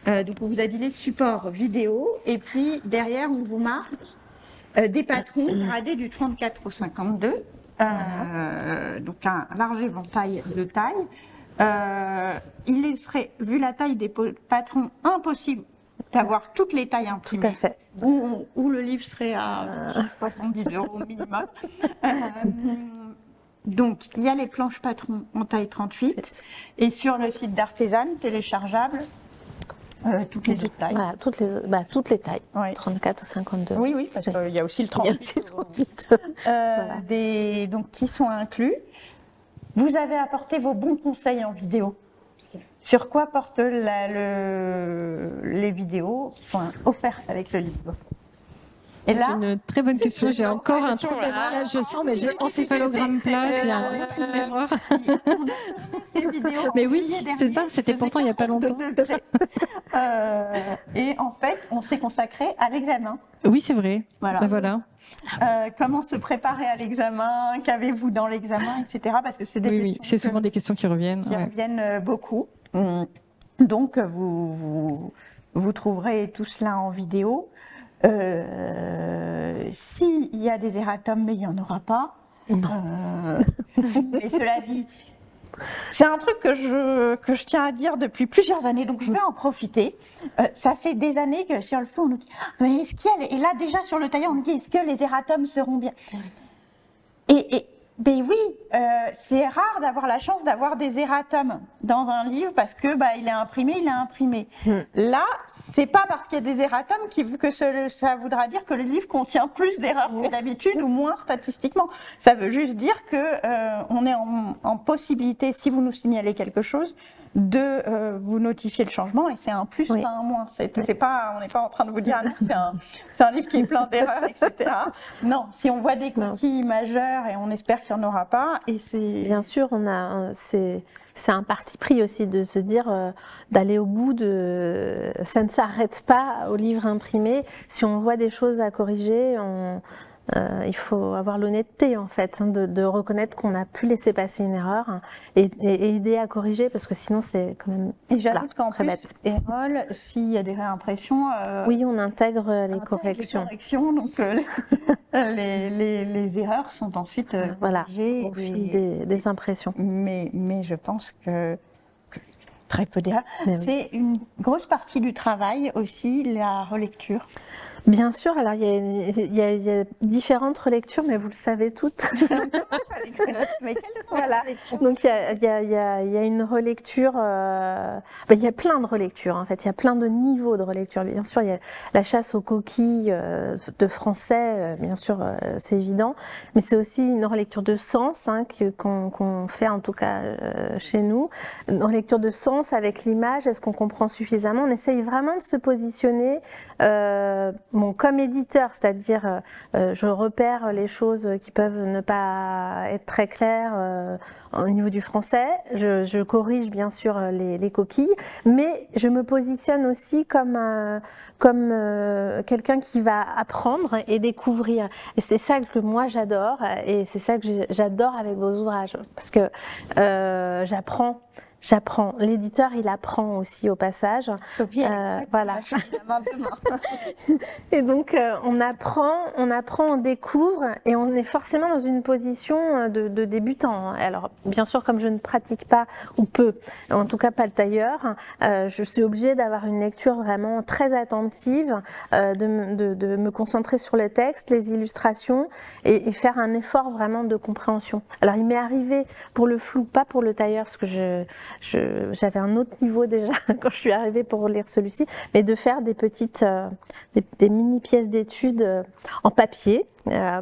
Donc, on vous a dit les supports vidéo, et puis derrière, on vous marque des patrons gradés du 34 au 52, donc un large éventail de taille. Il serait, vu la taille des patrons, impossible d'avoir toutes les tailles Tout imprimées. à fait. Où le livre serait à 70 € minimum. Donc, il y a les planches patrons en taille 38. Et sur le site d'Artesane, téléchargeable, toutes les autres tailles. Voilà, toutes les tailles. Ouais. 34 ou 52. Oui, oui, parce qu'il y a aussi le Il y a 38. aussi le 38. Donc, qui sont inclus. Vous avez apporté vos bons conseils en vidéo. Sur quoi portent les vidéos qui sont offertes avec le livre? Et C'est là, une très bonne question. J'ai encore un trou de question, mémoire. Là, je sens, mais j'ai encéphalogramme plat, j'ai un gros trou de mémoire. ces vidéos Mais en oui, juillet c'est dernier, ça, c'était il pourtant il n'y a pas faisait longtemps. 42 degrés. Et en fait, on s'est consacré à l'examen. Oui, c'est vrai. Voilà. Ben voilà. Comment se préparer à l'examen, qu'avez-vous dans l'examen, etc. Parce que c'est des Oui, questions oui, c'est souvent des questions qui reviennent. qui ouais. reviennent beaucoup. Donc, vous trouverez tout cela en vidéo. S'il y a des erratums, mais il n'y en aura pas. Mais cela dit, c'est un truc que je tiens à dire depuis plusieurs années, donc je vais en profiter. Ça fait des années que sur le feu, on nous dit « Mais est-ce qu'il y a... » Et là, déjà, sur le tailleur, on nous dit « Est-ce que les erratums seront bien ?» Ben oui, c'est rare d'avoir la chance d'avoir des erratums dans un livre parce que il est imprimé. Là, c'est pas parce qu'il y a des erratums que ça voudra dire que le livre contient plus d'erreurs que d'habitude ou moins statistiquement. Ça veut juste dire que on est en possibilité, si vous nous signalez quelque chose, de vous notifier le changement et c'est un plus, Oui. pas un moins. C'est pas, on n'est pas en train de vous dire ah non, c'est un livre qui est plein d'erreurs, etc. Non, si on voit des coquilles majeures et on espère qu'il n'y en aura pas, et c'est Bien sûr, c'est un parti pris aussi de se dire d'aller au bout de. Ça ne s'arrête pas au livre imprimé. Si on voit des choses à corriger, il faut avoir l'honnêteté en fait de reconnaître qu'on a pu laisser passer une erreur et aider à corriger parce que sinon c'est quand même. Et j'ajoute qu'en très plus, bête. Erol, s'il y a des réimpressions, Oui, on intègre les intègre corrections. donc les erreurs sont ensuite Voilà, corrigées. au fil des impressions. Mais je pense que très peu d'erreurs. Mais oui. C'est une grosse partie du travail aussi, la relecture. Bien sûr, alors il y a différentes relectures, mais vous le savez toutes. Mais quelle Voilà. Donc il y a une relecture, il y a plein de relectures en fait, il y a plein de niveaux de relecture. Bien sûr, il y a la chasse aux coquilles de français, bien sûr, c'est évident, mais c'est aussi une relecture de sens hein, qu'on fait en tout cas chez nous, une relecture de sens avec l'image, est-ce qu'on comprend suffisamment? On essaye vraiment de se positionner comme éditeur, c'est-à-dire je repère les choses qui peuvent ne pas être très claires au niveau du français, je corrige bien sûr les coquilles, mais je me positionne aussi comme quelqu'un qui va apprendre et découvrir. Et c'est ça que moi j'adore, et c'est ça que j'adore avec vos ouvrages, parce que j'apprends. L'éditeur, il apprend aussi au passage. Sophie, voilà. Demain. Et donc, on apprend, on découvre, et on est forcément dans une position de débutant. Alors, bien sûr, comme je ne pratique pas, ou peu, en tout cas pas le tailleur, je suis obligée d'avoir une lecture vraiment très attentive, de me concentrer sur le texte, les illustrations, et faire un effort vraiment de compréhension. Alors, il m'est arrivé pour le flou, pas pour le tailleur, parce que j'avais un autre niveau déjà quand je suis arrivée pour lire celui-ci, mais de faire des petites, des mini pièces d'études en papier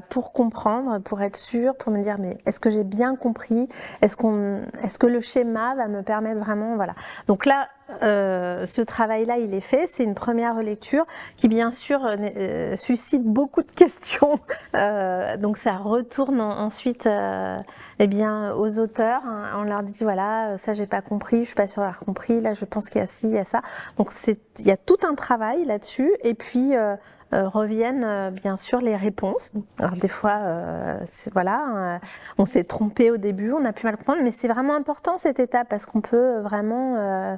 pour comprendre, pour être sûre, pour me dire mais est-ce que j'ai bien compris, est-ce que le schéma va me permettre vraiment, voilà. Donc là, ce travail-là, il est fait. C'est une première relecture qui, bien sûr, suscite beaucoup de questions. Donc, ça retourne ensuite eh bien, aux auteurs. On leur dit voilà, ça, j'ai pas compris, je suis pas sûre d'avoir compris. Là, je pense qu'il y a ci, il y a ça. Donc, il y a tout un travail là-dessus. Et puis, reviennent bien sûr les réponses. Alors des fois, voilà, on s'est trompé au début, on a pu mal comprendre, mais c'est vraiment important cette étape parce qu'on peut vraiment,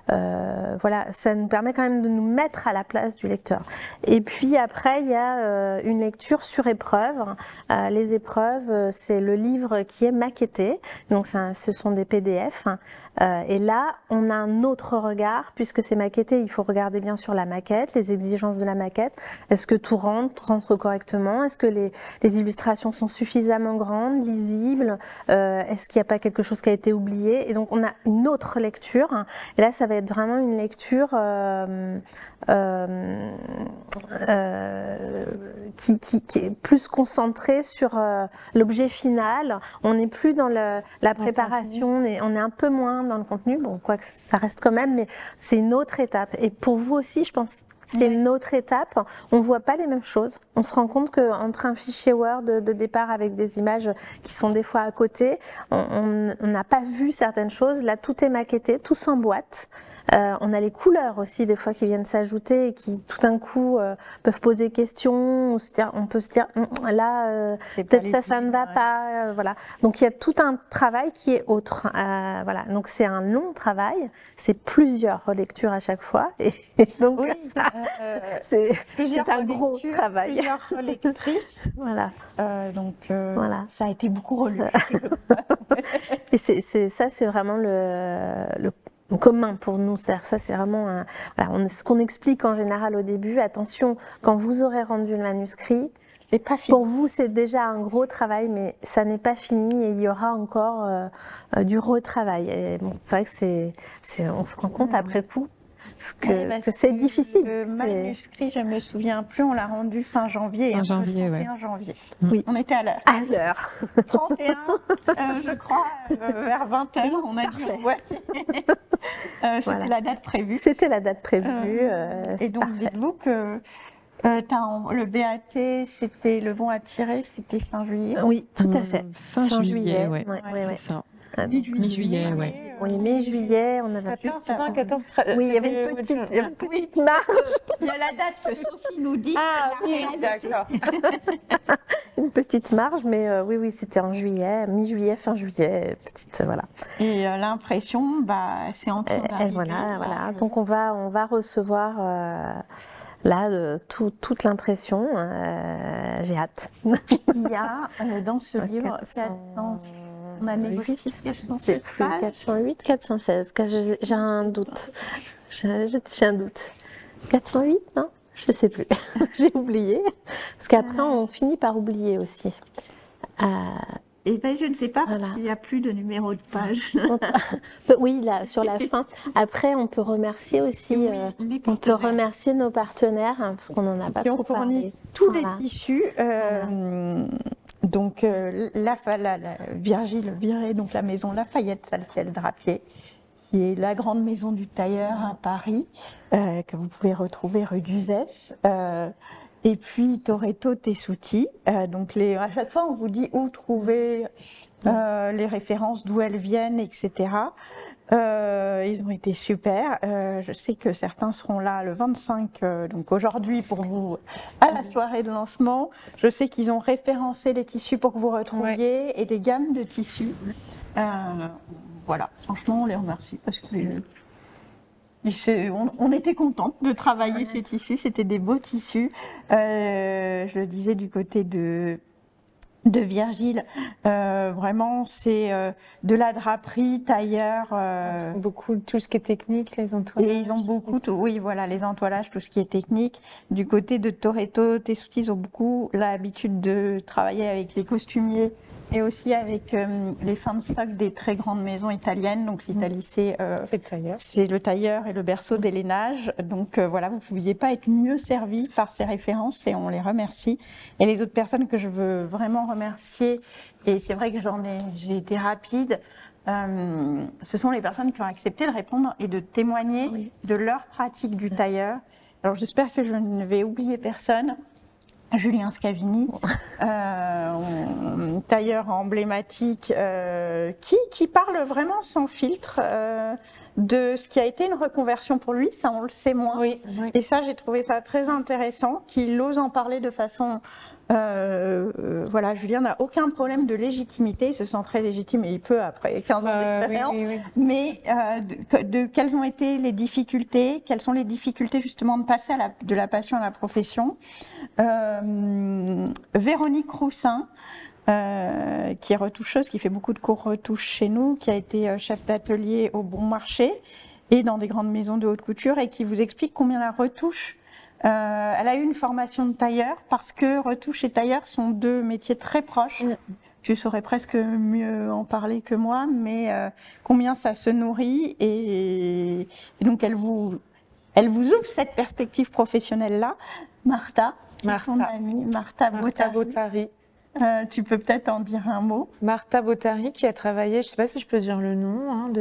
voilà, ça nous permet quand même de nous mettre à la place du lecteur. Et puis après, il y a une lecture sur épreuve. Les épreuves, c'est le livre qui est maquetté, donc ce sont des PDF. Et là, on a un autre regard, puisque c'est maquetté, il faut regarder bien sûr la maquette, les exigences de la maquette. Est-ce que tout rentre correctement? Est-ce que les illustrations sont suffisamment grandes, lisibles? Est-ce qu'il n'y a pas quelque chose qui a été oublié? Et donc, on a une autre lecture. Et là, ça va être vraiment une lecture qui est plus concentrée sur l'objet final. On n'est plus dans la préparation, on est un peu moins dans le contenu. Bon, quoique ça reste quand même, mais c'est une autre étape. Et pour vous aussi, je pense. C'est une autre étape, on ne voit pas les mêmes choses. On se rend compte qu'entre un fichier Word de départ avec des images qui sont des fois à côté, on n'a pas vu certaines choses. Là, tout est maquetté, tout s'emboîte. On a les couleurs aussi, des fois, qui viennent s'ajouter et qui, tout d'un coup, peuvent poser question. On peut se dire, là, peut-être ça ne va pas. Voilà. Donc, il y a tout un travail qui est autre. Voilà. Donc, c'est un long travail. C'est plusieurs relectures à chaque fois. Et donc, oui, c'est un gros travail. Plusieurs lectrices. Voilà. Donc, voilà. Ça a été beaucoup relu. Et ça, c'est vraiment le commun pour nous. C'est-à-dire ça, c'est vraiment voilà, ce qu'on explique en général au début. Attention, quand vous aurez rendu le manuscrit, c'est pas fini. Pour vous, c'est déjà un gros travail, mais ça n'est pas fini et il y aura encore du retravail. Et bon, c'est vrai que on se rend compte après coup que c'est difficile. Le manuscrit, je me souviens plus, on l'a rendu fin janvier. Fin janvier, le 31 ouais. janvier. Oui. On était à l'heure. À l'heure. 31, je crois, vers 20h, on a dû envoyer. C'était la date prévue. C'était la date prévue. Et donc, dites-vous que le BAT, c'était le bon à tirer, c'était fin juillet. Oui, tout à fait. Fin juillet, ouais. Ouais. C'est ça. Mi-juillet, ouais. Oui, mai-juillet, on avait 14, oui, il y avait une petite marge. Il y a la date que Sophie nous dit. Ah oui, d'accord. Une petite marge, mais oui, c'était en juillet, mi-juillet, fin juillet, petite, voilà. Et l'impression, c'est en train d'arriver. Voilà. Donc on va recevoir là toute l'impression. J'ai hâte. Il y a dans ce livre 400. On a négocié 416 pages. 408, 416. J'ai un doute. J'ai un doute. 408, non? Je sais plus, j'ai oublié. Parce qu'après, on finit par oublier aussi. Et ben, je ne sais pas, parce Voilà. qu'il n'y a plus de numéro de page. Oui, là, sur la fin. Après, on peut remercier aussi, Oui, les on peut partenaires. remercier nos partenaires, hein, parce qu'on n'en a pas Qui ont trop fourni parlé. tous Voilà. les tissus. Donc, la Virgile Viret, donc la maison Lafayette Saltiel Drapier, qui est la grande maison du tailleur à Paris, que vous pouvez retrouver rue d'Uzès. Et puis Toretto Tessuti. Donc à chaque fois, on vous dit où trouver les références, d'où elles viennent, etc. Ils ont été super. Je sais que certains seront là le 25, donc aujourd'hui pour vous, à la soirée de lancement. Je sais qu'ils ont référencé les tissus pour que vous retrouviez et des gammes de tissus. Voilà, franchement, on les remercie parce que on était contents de travailler ces tissus, c'était des beaux tissus. Je le disais du côté de Virgile, vraiment c'est de la draperie, tailleur. Beaucoup, tout ce qui est technique, les entoilages. Et ils ont beaucoup, oui voilà, les entoilages, tout ce qui est technique. Du côté de Toretto Tessuti, ils ont beaucoup l'habitude de travailler avec les costumiers et aussi avec les fins de stock des très grandes maisons italiennes. Donc l'Italie, c'est le tailleur et le berceau des lainages. Donc voilà, vous ne pouviez pas être mieux servi par ces références et on les remercie. Et les autres personnes que je veux vraiment remercier, et c'est vrai que j'ai été rapide, ce sont les personnes qui ont accepté de répondre et de témoigner de leur pratique du tailleur. Alors j'espère que je ne vais oublier personne. Julien Scavini, tailleur emblématique, qui parle vraiment sans filtre de ce qui a été une reconversion pour lui, ça on le sait moins. Oui. Et ça, j'ai trouvé ça très intéressant, qu'il ose en parler de façon... voilà, Julien n'a aucun problème de légitimité, il se sent très légitime et il peut après 15 ans d'expérience, mais quelles ont été les difficultés, quelles sont les difficultés justement de passer de la passion à la profession. Véronique Roussin, qui est retoucheuse, qui fait beaucoup de cours retouche chez nous, qui a été chef d'atelier au Bon Marché et dans des grandes maisons de haute couture et qui vous explique combien la retouche elle a eu une formation de tailleur parce que retouche et tailleur sont deux métiers très proches. Tu saurais presque mieux en parler que moi, mais combien ça se nourrit et donc elle vous ouvre cette perspective professionnelle-là. Martha, ton amie, Martha Bottari. Tu peux peut-être en dire un mot. Martha Bottari qui a travaillé, je ne sais pas si je peux dire le nom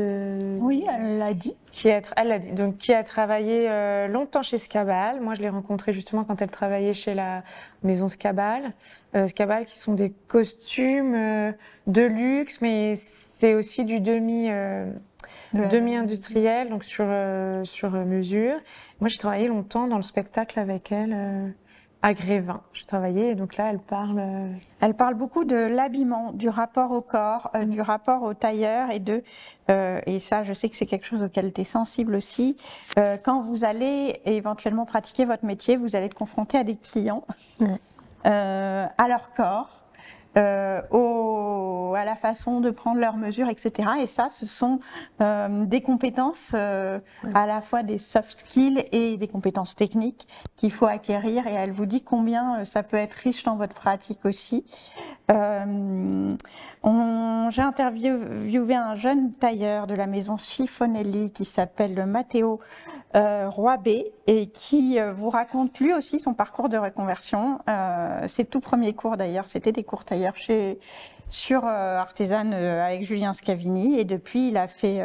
Oui, elle l'a dit. Elle l'a dit. Donc qui a travaillé longtemps chez Scabal. Moi, je l'ai rencontrée justement quand elle travaillait chez la maison Scabal. Scabal qui sont des costumes de luxe, mais c'est aussi du demi-industriel, donc sur mesure. Moi, j'ai travaillé longtemps dans le spectacle avec elle. À Grévin, je travaillais, et donc là, elle parle... Elle parle beaucoup de l'habillement, du rapport au corps, du rapport au tailleur, et ça, je sais que c'est quelque chose auquel tu es sensible aussi. Quand vous allez éventuellement pratiquer votre métier, vous allez être confronté à des clients, à leur corps, à la façon de prendre leurs mesures, etc. Et ça, ce sont des compétences, à la fois des soft skills et des compétences techniques qu'il faut acquérir. Et elle vous dit combien ça peut être riche dans votre pratique aussi. J'ai interviewé un jeune tailleur de la maison Chiffonelli qui s'appelle Matteo Roibé et qui vous raconte lui aussi son parcours de reconversion. Ses tout premiers cours d'ailleurs, c'était des cours tailleurs sur Artisan avec Julien Scavini et depuis il a fait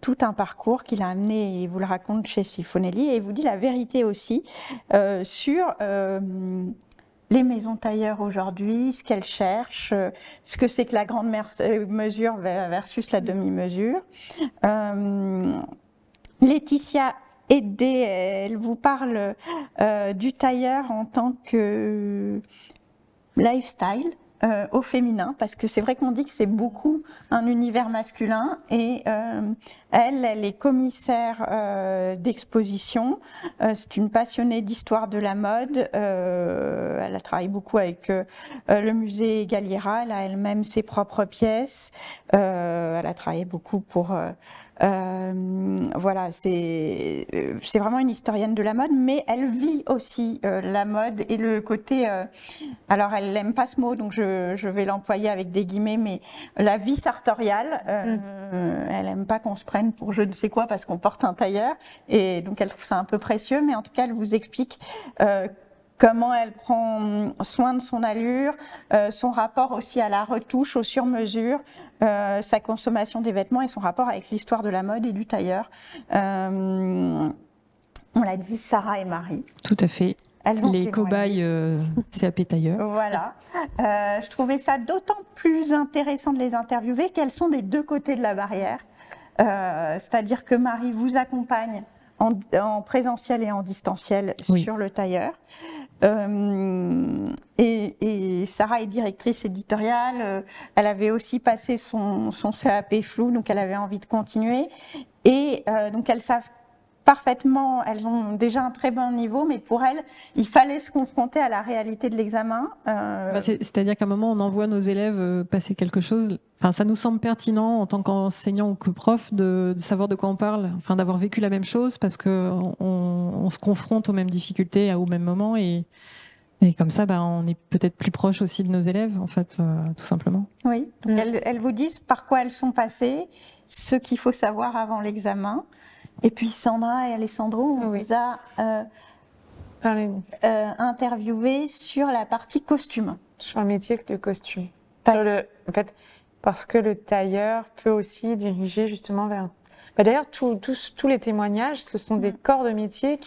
tout un parcours qu'il a amené, il vous le raconte chez Chiffonelli et il vous dit la vérité aussi sur les maisons tailleurs aujourd'hui, ce qu'elles cherchent, ce que c'est que la grande mesure versus la demi-mesure. Laetitia Edé, elle vous parle du tailleur en tant que lifestyle au féminin, parce que c'est vrai qu'on dit que c'est beaucoup un univers masculin et Elle est commissaire d'exposition. C'est une passionnée d'histoire de la mode. Elle a travaillé beaucoup avec le musée Galliera. Elle a elle-même ses propres pièces. Elle a travaillé beaucoup pour... voilà, c'est vraiment une historienne de la mode, mais elle vit aussi la mode et le côté... alors, elle n'aime pas ce mot, donc je vais l'employer avec des guillemets, mais la vie sartoriale, elle n'aime pas qu'on se prenne pour je ne sais quoi parce qu'on porte un tailleur, et donc elle trouve ça un peu précieux, mais en tout cas, elle vous explique comment elle prend soin de son allure, son rapport aussi à la retouche, au sur-mesure, sa consommation des vêtements et son rapport avec l'histoire de la mode et du tailleur. On l'a dit, Sarah et Marie. Tout à fait. Elles ont les cobayes CAP tailleur. Voilà. Je trouvais ça d'autant plus intéressant de les interviewer qu'elles sont des deux côtés de la barrière. C'est-à-dire que Marie vous accompagne en présentiel et en distanciel sur le tailleur. Et Sarah est directrice éditoriale. Elle avait aussi passé son CAP flou, donc elle avait envie de continuer. Et donc elles savent parfaitement, elles ont déjà un très bon niveau, mais pour elles, il fallait se confronter à la réalité de l'examen. C'est-à-dire qu'à un moment, on envoie nos élèves passer quelque chose. Enfin, ça nous semble pertinent en tant qu'enseignant ou que prof de savoir de quoi on parle, enfin d'avoir vécu la même chose parce que on se confronte aux mêmes difficultés au même moment et comme ça, on est peut-être plus proche aussi de nos élèves, en fait, tout simplement. Oui, donc elles vous disent par quoi elles sont passées, ce qu'il faut savoir avant l'examen. Et puis Sandra et Alessandro, on vous a interviewé sur la partie costume. Sur le métier de costume. En fait, parce que le tailleur peut aussi diriger justement vers... D'ailleurs, tous les témoignages, ce sont des corps de métier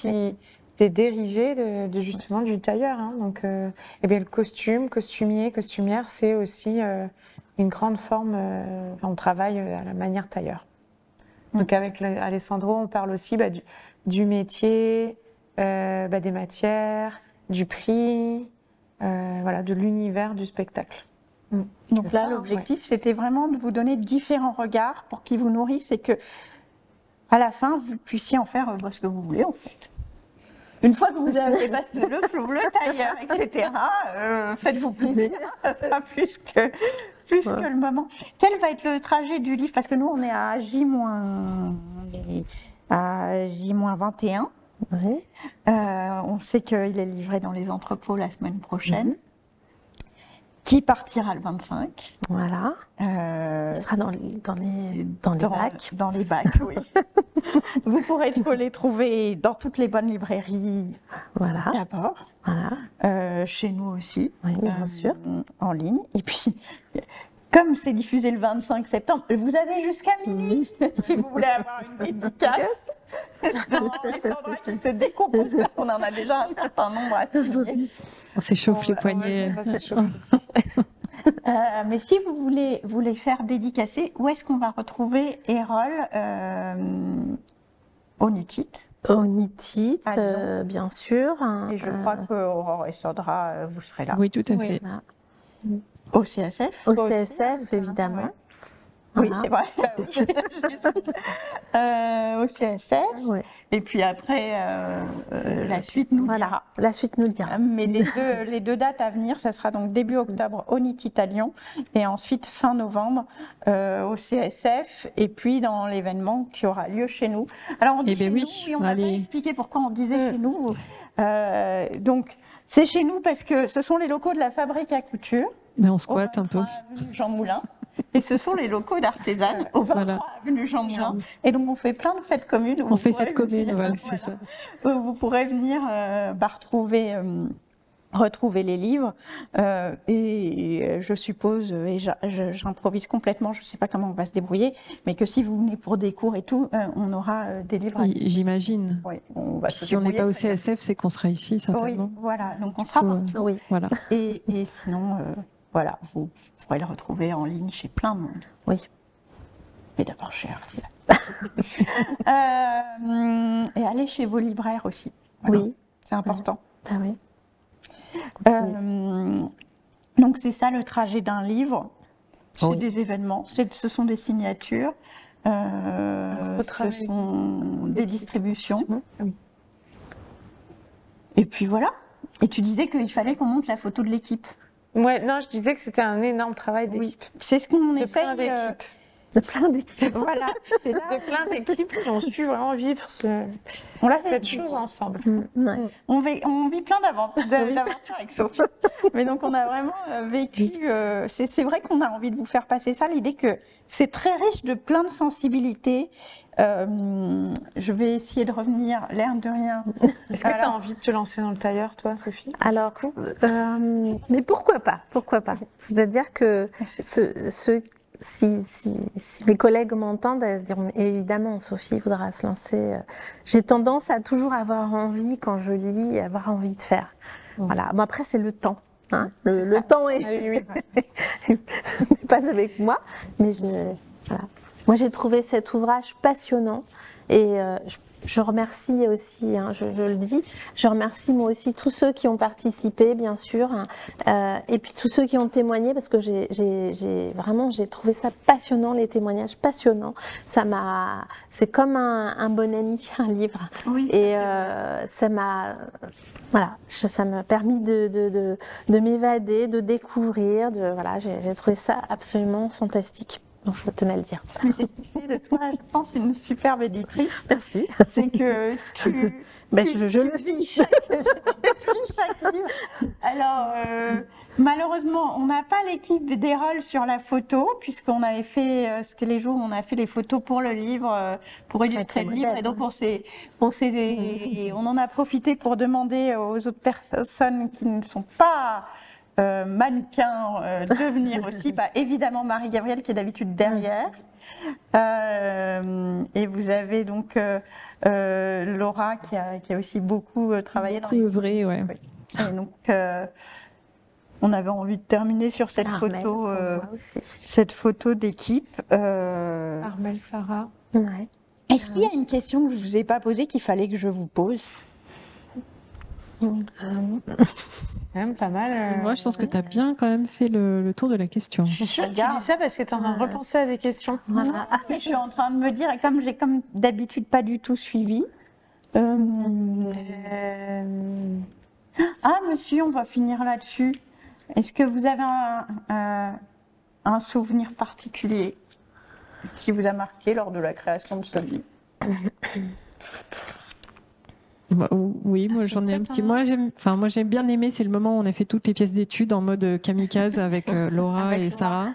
des dérivés justement du tailleur. Hein. Donc, eh bien, le costume, costumier, costumière, c'est aussi une grande forme... on travaille à la manière tailleur. Donc avec Alessandro, on parle aussi du métier, des matières, du prix, voilà, de l'univers du spectacle. Donc là, l'objectif, c'était vraiment de vous donner différents regards pour qu'ils vous nourrissent et que, à la fin, vous puissiez en faire ce que vous voulez, en fait. Une fois que vous avez passé le flou, le tailleur, etc., faites-vous plaisir, ça sera plus que le moment. Quel va être le trajet du livre? Parce que nous, on est à J-21. Oui. On sait qu'il est livré dans les entrepôts la semaine prochaine. Qui partira le 25. Voilà. Il sera dans les bacs. Dans les bacs, oui. Vous pourrez les trouver dans toutes les bonnes librairies. Voilà. D'abord. Voilà. Chez nous aussi. Oui, bien sûr. En ligne. Et puis, comme c'est diffusé le 25 septembre, vous avez jusqu'à minuit si vous voulez avoir une dédicace. Alessandra qui se décompose parce qu'on en a déjà un certain nombre à signer. On s'échauffe les poignets. Mais si vous voulez faire dédicacer, où est-ce qu'on va retrouver Erol au Nitit? Au Nitit, bien sûr. Et je crois qu'Aurore et Sandra, vous serez là. Oui, tout à fait. Voilà. Au CSF? Au CSF, évidemment. Oui, Voilà. c'est vrai. Au CSF. Ouais. Et puis après, la suite nous dira. La suite nous dira. Mais les deux dates à venir, ça sera donc début octobre au Nitit à Lyon et ensuite fin novembre au CSF et puis dans l'événement qui aura lieu chez nous. Alors on dit chez nous et on va pas expliquer pourquoi on disait chez nous. Donc c'est chez nous parce que ce sont les locaux de la fabrique à couture. Mais on squatte un peu. Avenue Jean Moulin. Et ce sont les locaux d'artisanes au 23 avenue Jean Moulin. Et donc on fait plein de fêtes communes. On fait fêtes communes, voilà, c'est ça. Vous pourrez venir retrouver les livres. Et je suppose, et j'improvise complètement, je ne sais pas comment on va se débrouiller, mais que si vous venez pour des cours et tout, on aura des livres. J'imagine. Oui, si on n'est pas au CSF, c'est qu'on sera ici, certainement. Oui, voilà, donc on sera partout. Oui, voilà. Et sinon, voilà, vous pourrez le retrouver en ligne chez plein de monde. Oui. Mais d'abord chez Artisan. Et allez chez vos libraires aussi. Voilà. Oui. C'est important. Ah oui. Donc c'est ça le trajet d'un livre. C'est des événements, ce sont des signatures. Ce sont des distributions. Oui. Et puis voilà. Et tu disais qu'il fallait qu'on monte la photo de l'équipe. Ouais, non, je disais que c'était un énorme travail d'équipe. C'est ce qu'on De essaye. plein d'équipes. De plein d'équipes. Voilà. C'est là. De plein d'équipes qui ont su vraiment vivre On l'a cette fait. chose ensemble. Ouais. On vit plein d'aventures avec Sophie. Mais donc, on a vraiment vécu. C'est vrai qu'on a envie de vous faire passer ça, l'idée que c'est très riche de plein de sensibilités. Je vais essayer de revenir, l'air de rien. Est-ce que tu as Alors, envie de te lancer dans le tailleur, toi, Sophie? Alors, mais pourquoi pas? Pourquoi pas? C'est-à-dire que si mes collègues m'entendent, elles se diront évidemment, Sophie voudra se lancer. J'ai tendance à toujours avoir envie, quand je lis, avoir envie de faire. Voilà. Bon, après, c'est le temps. Hein. Le temps est pas avec moi, mais voilà. Moi, j'ai trouvé cet ouvrage passionnant et je remercie aussi, hein, je le dis, je remercie moi aussi tous ceux qui ont participé, bien sûr, et puis tous ceux qui ont témoigné, parce que j'ai trouvé ça passionnant, les témoignages passionnants. C'est comme un bon ami, un livre. Oui, et ça m'a permis de m'évader, de découvrir, voilà, j'ai trouvé ça absolument fantastique. Donc, je tenais à le dire. mais c'est ce qui fait de toi, je pense, une superbe éditrice. Merci. C'est que tu Je le vis. chaque livre. Alors, malheureusement, on n'a pas l'équipe d'Erol sur la photo, puisqu'on avait fait, c'était les jours où on a fait les photos pour le livre, pour illustrer le livre. Et donc, on en a profité pour demander aux autres personnes qui ne sont pas mannequins de venir aussi. Bah, évidemment, Marie-Gabrielle qui est d'habitude derrière. Et vous avez donc Laura qui a aussi beaucoup travaillé Beaucoup œuvré, ouais. Et donc, on avait envie de terminer sur cette photo d'équipe. Armelle, Sarah. Ouais. Est-ce qu'il y a une question que je ne vous ai pas posée qu'il fallait que je vous pose? Même pas mal. Moi, je pense que tu as bien quand même fait le tour de la question. Je suis sûre que tu Regarde. dis ça parce que tu es en train de repenser à des questions. Voilà. Je suis en train de me dire, et comme j'ai comme d'habitude pas du tout suivi. Ah, monsieur, on va finir là-dessus. Est-ce que vous avez un souvenir particulier qui vous a marqué lors de la création de ce livre? Bah, oui, moi j'en ai un petit. Moi j'ai bien aimé, c'est le moment où on a fait toutes les pièces d'études en mode kamikaze avec Laura et Sarah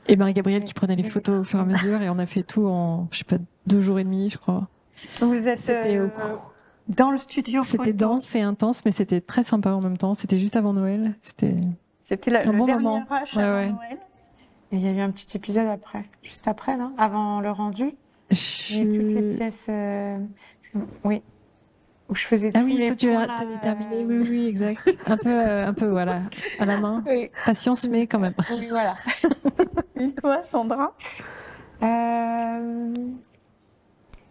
et Marie-Gabrielle qui prenait les photos au fur et à mesure et on a fait tout en, je sais pas, 2 jours et demi, je crois. Vous êtes dans le studio photo. C'était dense et intense, mais c'était très sympa en même temps. C'était juste avant Noël. C'était le bon dernier moment. rush Ouais, avant ouais. Noël. Et il y a eu un petit épisode après, juste après, non? Avant le rendu. Il y a eu toutes les pièces. Oui. Où je faisais Ah tous oui, les toi tu points, avais terminé, oui, exact. Un peu, voilà, à la main. Oui, Patience, mais quand même. oui, voilà. Et toi, Sandra?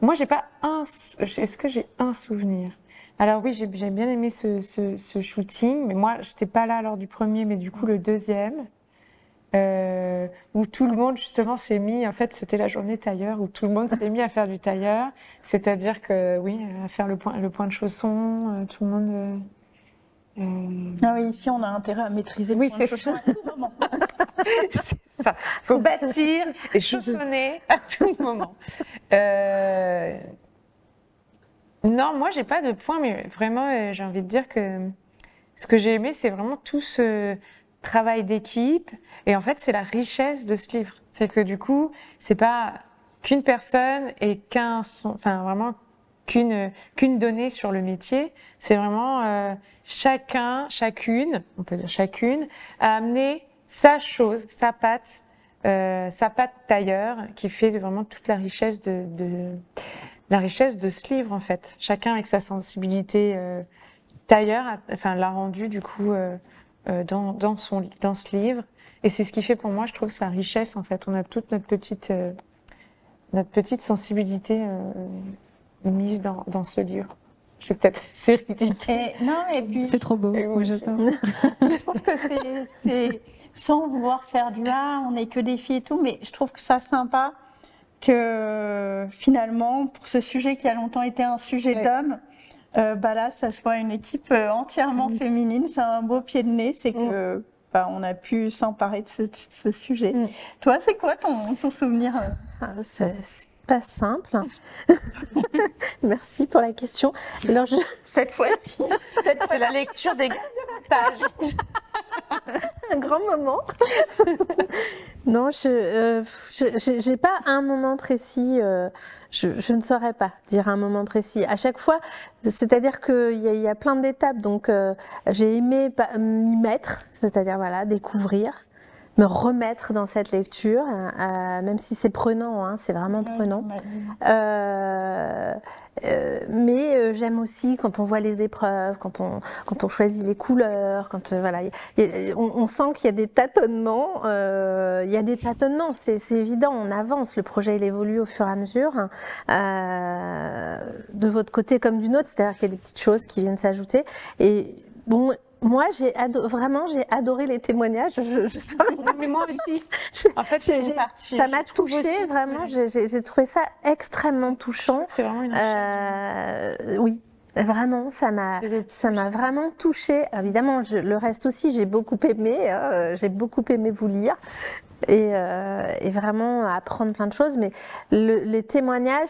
Moi, j'ai pas un. Est-ce que j'ai un souvenir? Alors oui, j'ai bien aimé ce shooting, mais moi, j'étais pas là lors du premier, mais du coup le deuxième, où tout le monde justement s'est mis. En fait, c'était la journée tailleur où tout le monde s'est mis à faire du tailleur, c'est-à-dire que oui, à faire le point de chausson, tout le monde. Ah oui, ici on a intérêt à maîtriser le Oui, point de c'est chausson ça. à tout moment. C'est ça. Il faut bâtir et chaussonner à tout moment. Non, moi, j'ai pas de point, mais vraiment, j'ai envie de dire que ce que j'ai aimé, c'est vraiment tout ce travail d'équipe. Et en fait, c'est la richesse de ce livre. C'est que du coup, c'est pas qu'une personne et vraiment qu'une donnée sur le métier. C'est vraiment chacune, on peut dire chacune, a amené sa chose, sa patte tailleur, qui fait vraiment toute la richesse la richesse de ce livre, en fait. Chacun avec sa sensibilité tailleur, l'a rendu du coup dans ce livre. Et c'est ce qui fait pour moi, je trouve, sa richesse, en fait. On a toute notre petite sensibilité mise dans ce livre. C'est ridicule. Et puis C'est trop beau, moi j'adore. je trouve que c'est sans vouloir faire du on n'est que des filles et tout, mais je trouve que ça sympa que finalement, pour ce sujet qui a longtemps été un sujet d'homme, là, ça soit une équipe entièrement féminine. C'est un beau pied de nez, c'est que on a pu s'emparer de ce sujet. Toi, c'est quoi ton souvenir C'est pas simple. Merci pour la question. Alors, cette fois-ci, c'est la lecture des pages. Un grand moment. Non, j'ai pas un moment précis. Je ne saurais pas dire un moment précis. À chaque fois, c'est-à-dire qu'il y a plein d'étapes. Donc, j'ai aimé m'y mettre, c'est-à-dire voilà, découvrir, me remettre dans cette lecture, même si c'est prenant, hein, c'est vraiment prenant. Mais j'aime aussi quand on voit les épreuves, quand on choisit les couleurs, quand voilà, on sent qu'il y a des tâtonnements. C'est évident, on avance, le projet il évolue au fur et à mesure, de votre côté comme du nôtre, c'est-à-dire qu'il y a des petites choses qui viennent s'ajouter. Et bon. Moi, j'ai adoré les témoignages. Mais moi aussi. En fait, ça m'a touchée, vraiment. J'ai trouvé ça extrêmement touchant. C'est vraiment une richesse. Oui, vraiment, ça m'a vraiment touchée. Évidemment, le reste aussi, j'ai beaucoup aimé. J'ai beaucoup aimé vous lire. Et vraiment apprendre plein de choses. Mais les témoignages,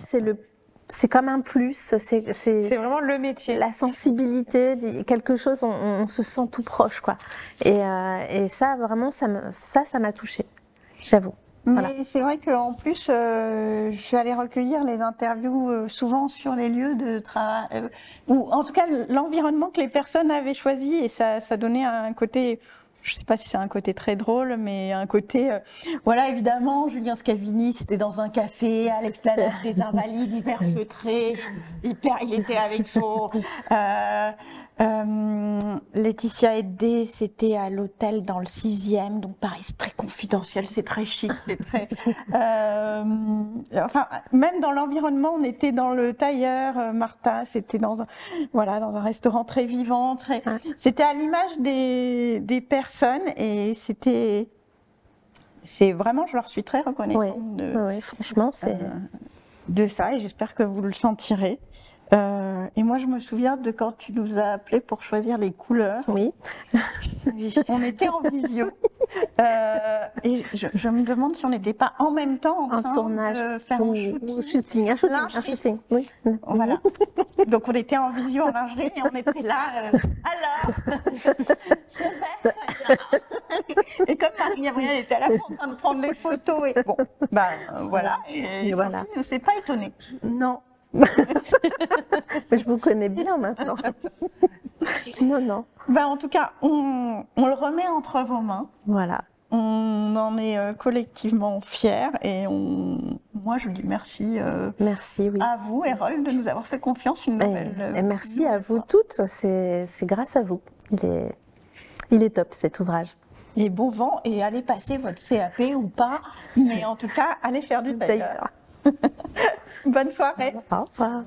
c'est comme un plus, c'est vraiment le métier. La sensibilité, quelque chose, on se sent tout proche, quoi. Et ça, vraiment, ça m'a touchée, j'avoue. Voilà. Mais c'est vrai qu'en plus, je suis allée recueillir les interviews souvent sur les lieux de travail, ou en tout cas l'environnement que les personnes avaient choisi, et ça donnait un côté... Je ne sais pas si c'est un côté très drôle, mais un côté... voilà, évidemment, Julien Scavini, c'était dans un café à l'esplanade des Invalides, hyper feutré, il était avec son... Laetitia Edé, c'était à l'hôtel dans le 6e, donc pareil, c'est très confidentiel, c'est très chic, c'est très... enfin, même dans l'environnement, on était dans le Tailleur, Martha, c'était dans un restaurant très vivant, c'était à l'image des personnes, et c'est vraiment, je leur suis très reconnaissante oui, franchement, de ça, et j'espère que vous le sentirez. Et moi, je me souviens de quand tu nous as appelés pour choisir les couleurs. Oui. On était en visio. Et je me demande si on n'était pas en même temps en train de faire un shooting. Un shooting, oui. Voilà. Donc on était en visio en lingerie et on était là. Alors, et comme Marie-Gabrielle était à la fois en train de prendre des photos, et bon, voilà. Et voilà. Je ne suis pas étonnée. Non. Je vous connais bien maintenant. Non. En tout cas, on le remet entre vos mains. Voilà. On en est collectivement fiers, et moi je dis merci. Merci, oui. À vous, Erol, de nous avoir fait confiance une nouvelle. Et merci à vous toutes. C'est grâce à vous. Il est top cet ouvrage. Et bon vent, et allez passer votre CAP ou pas, mais en tout cas, allez faire du tailleur. Bonne soirée. Au revoir.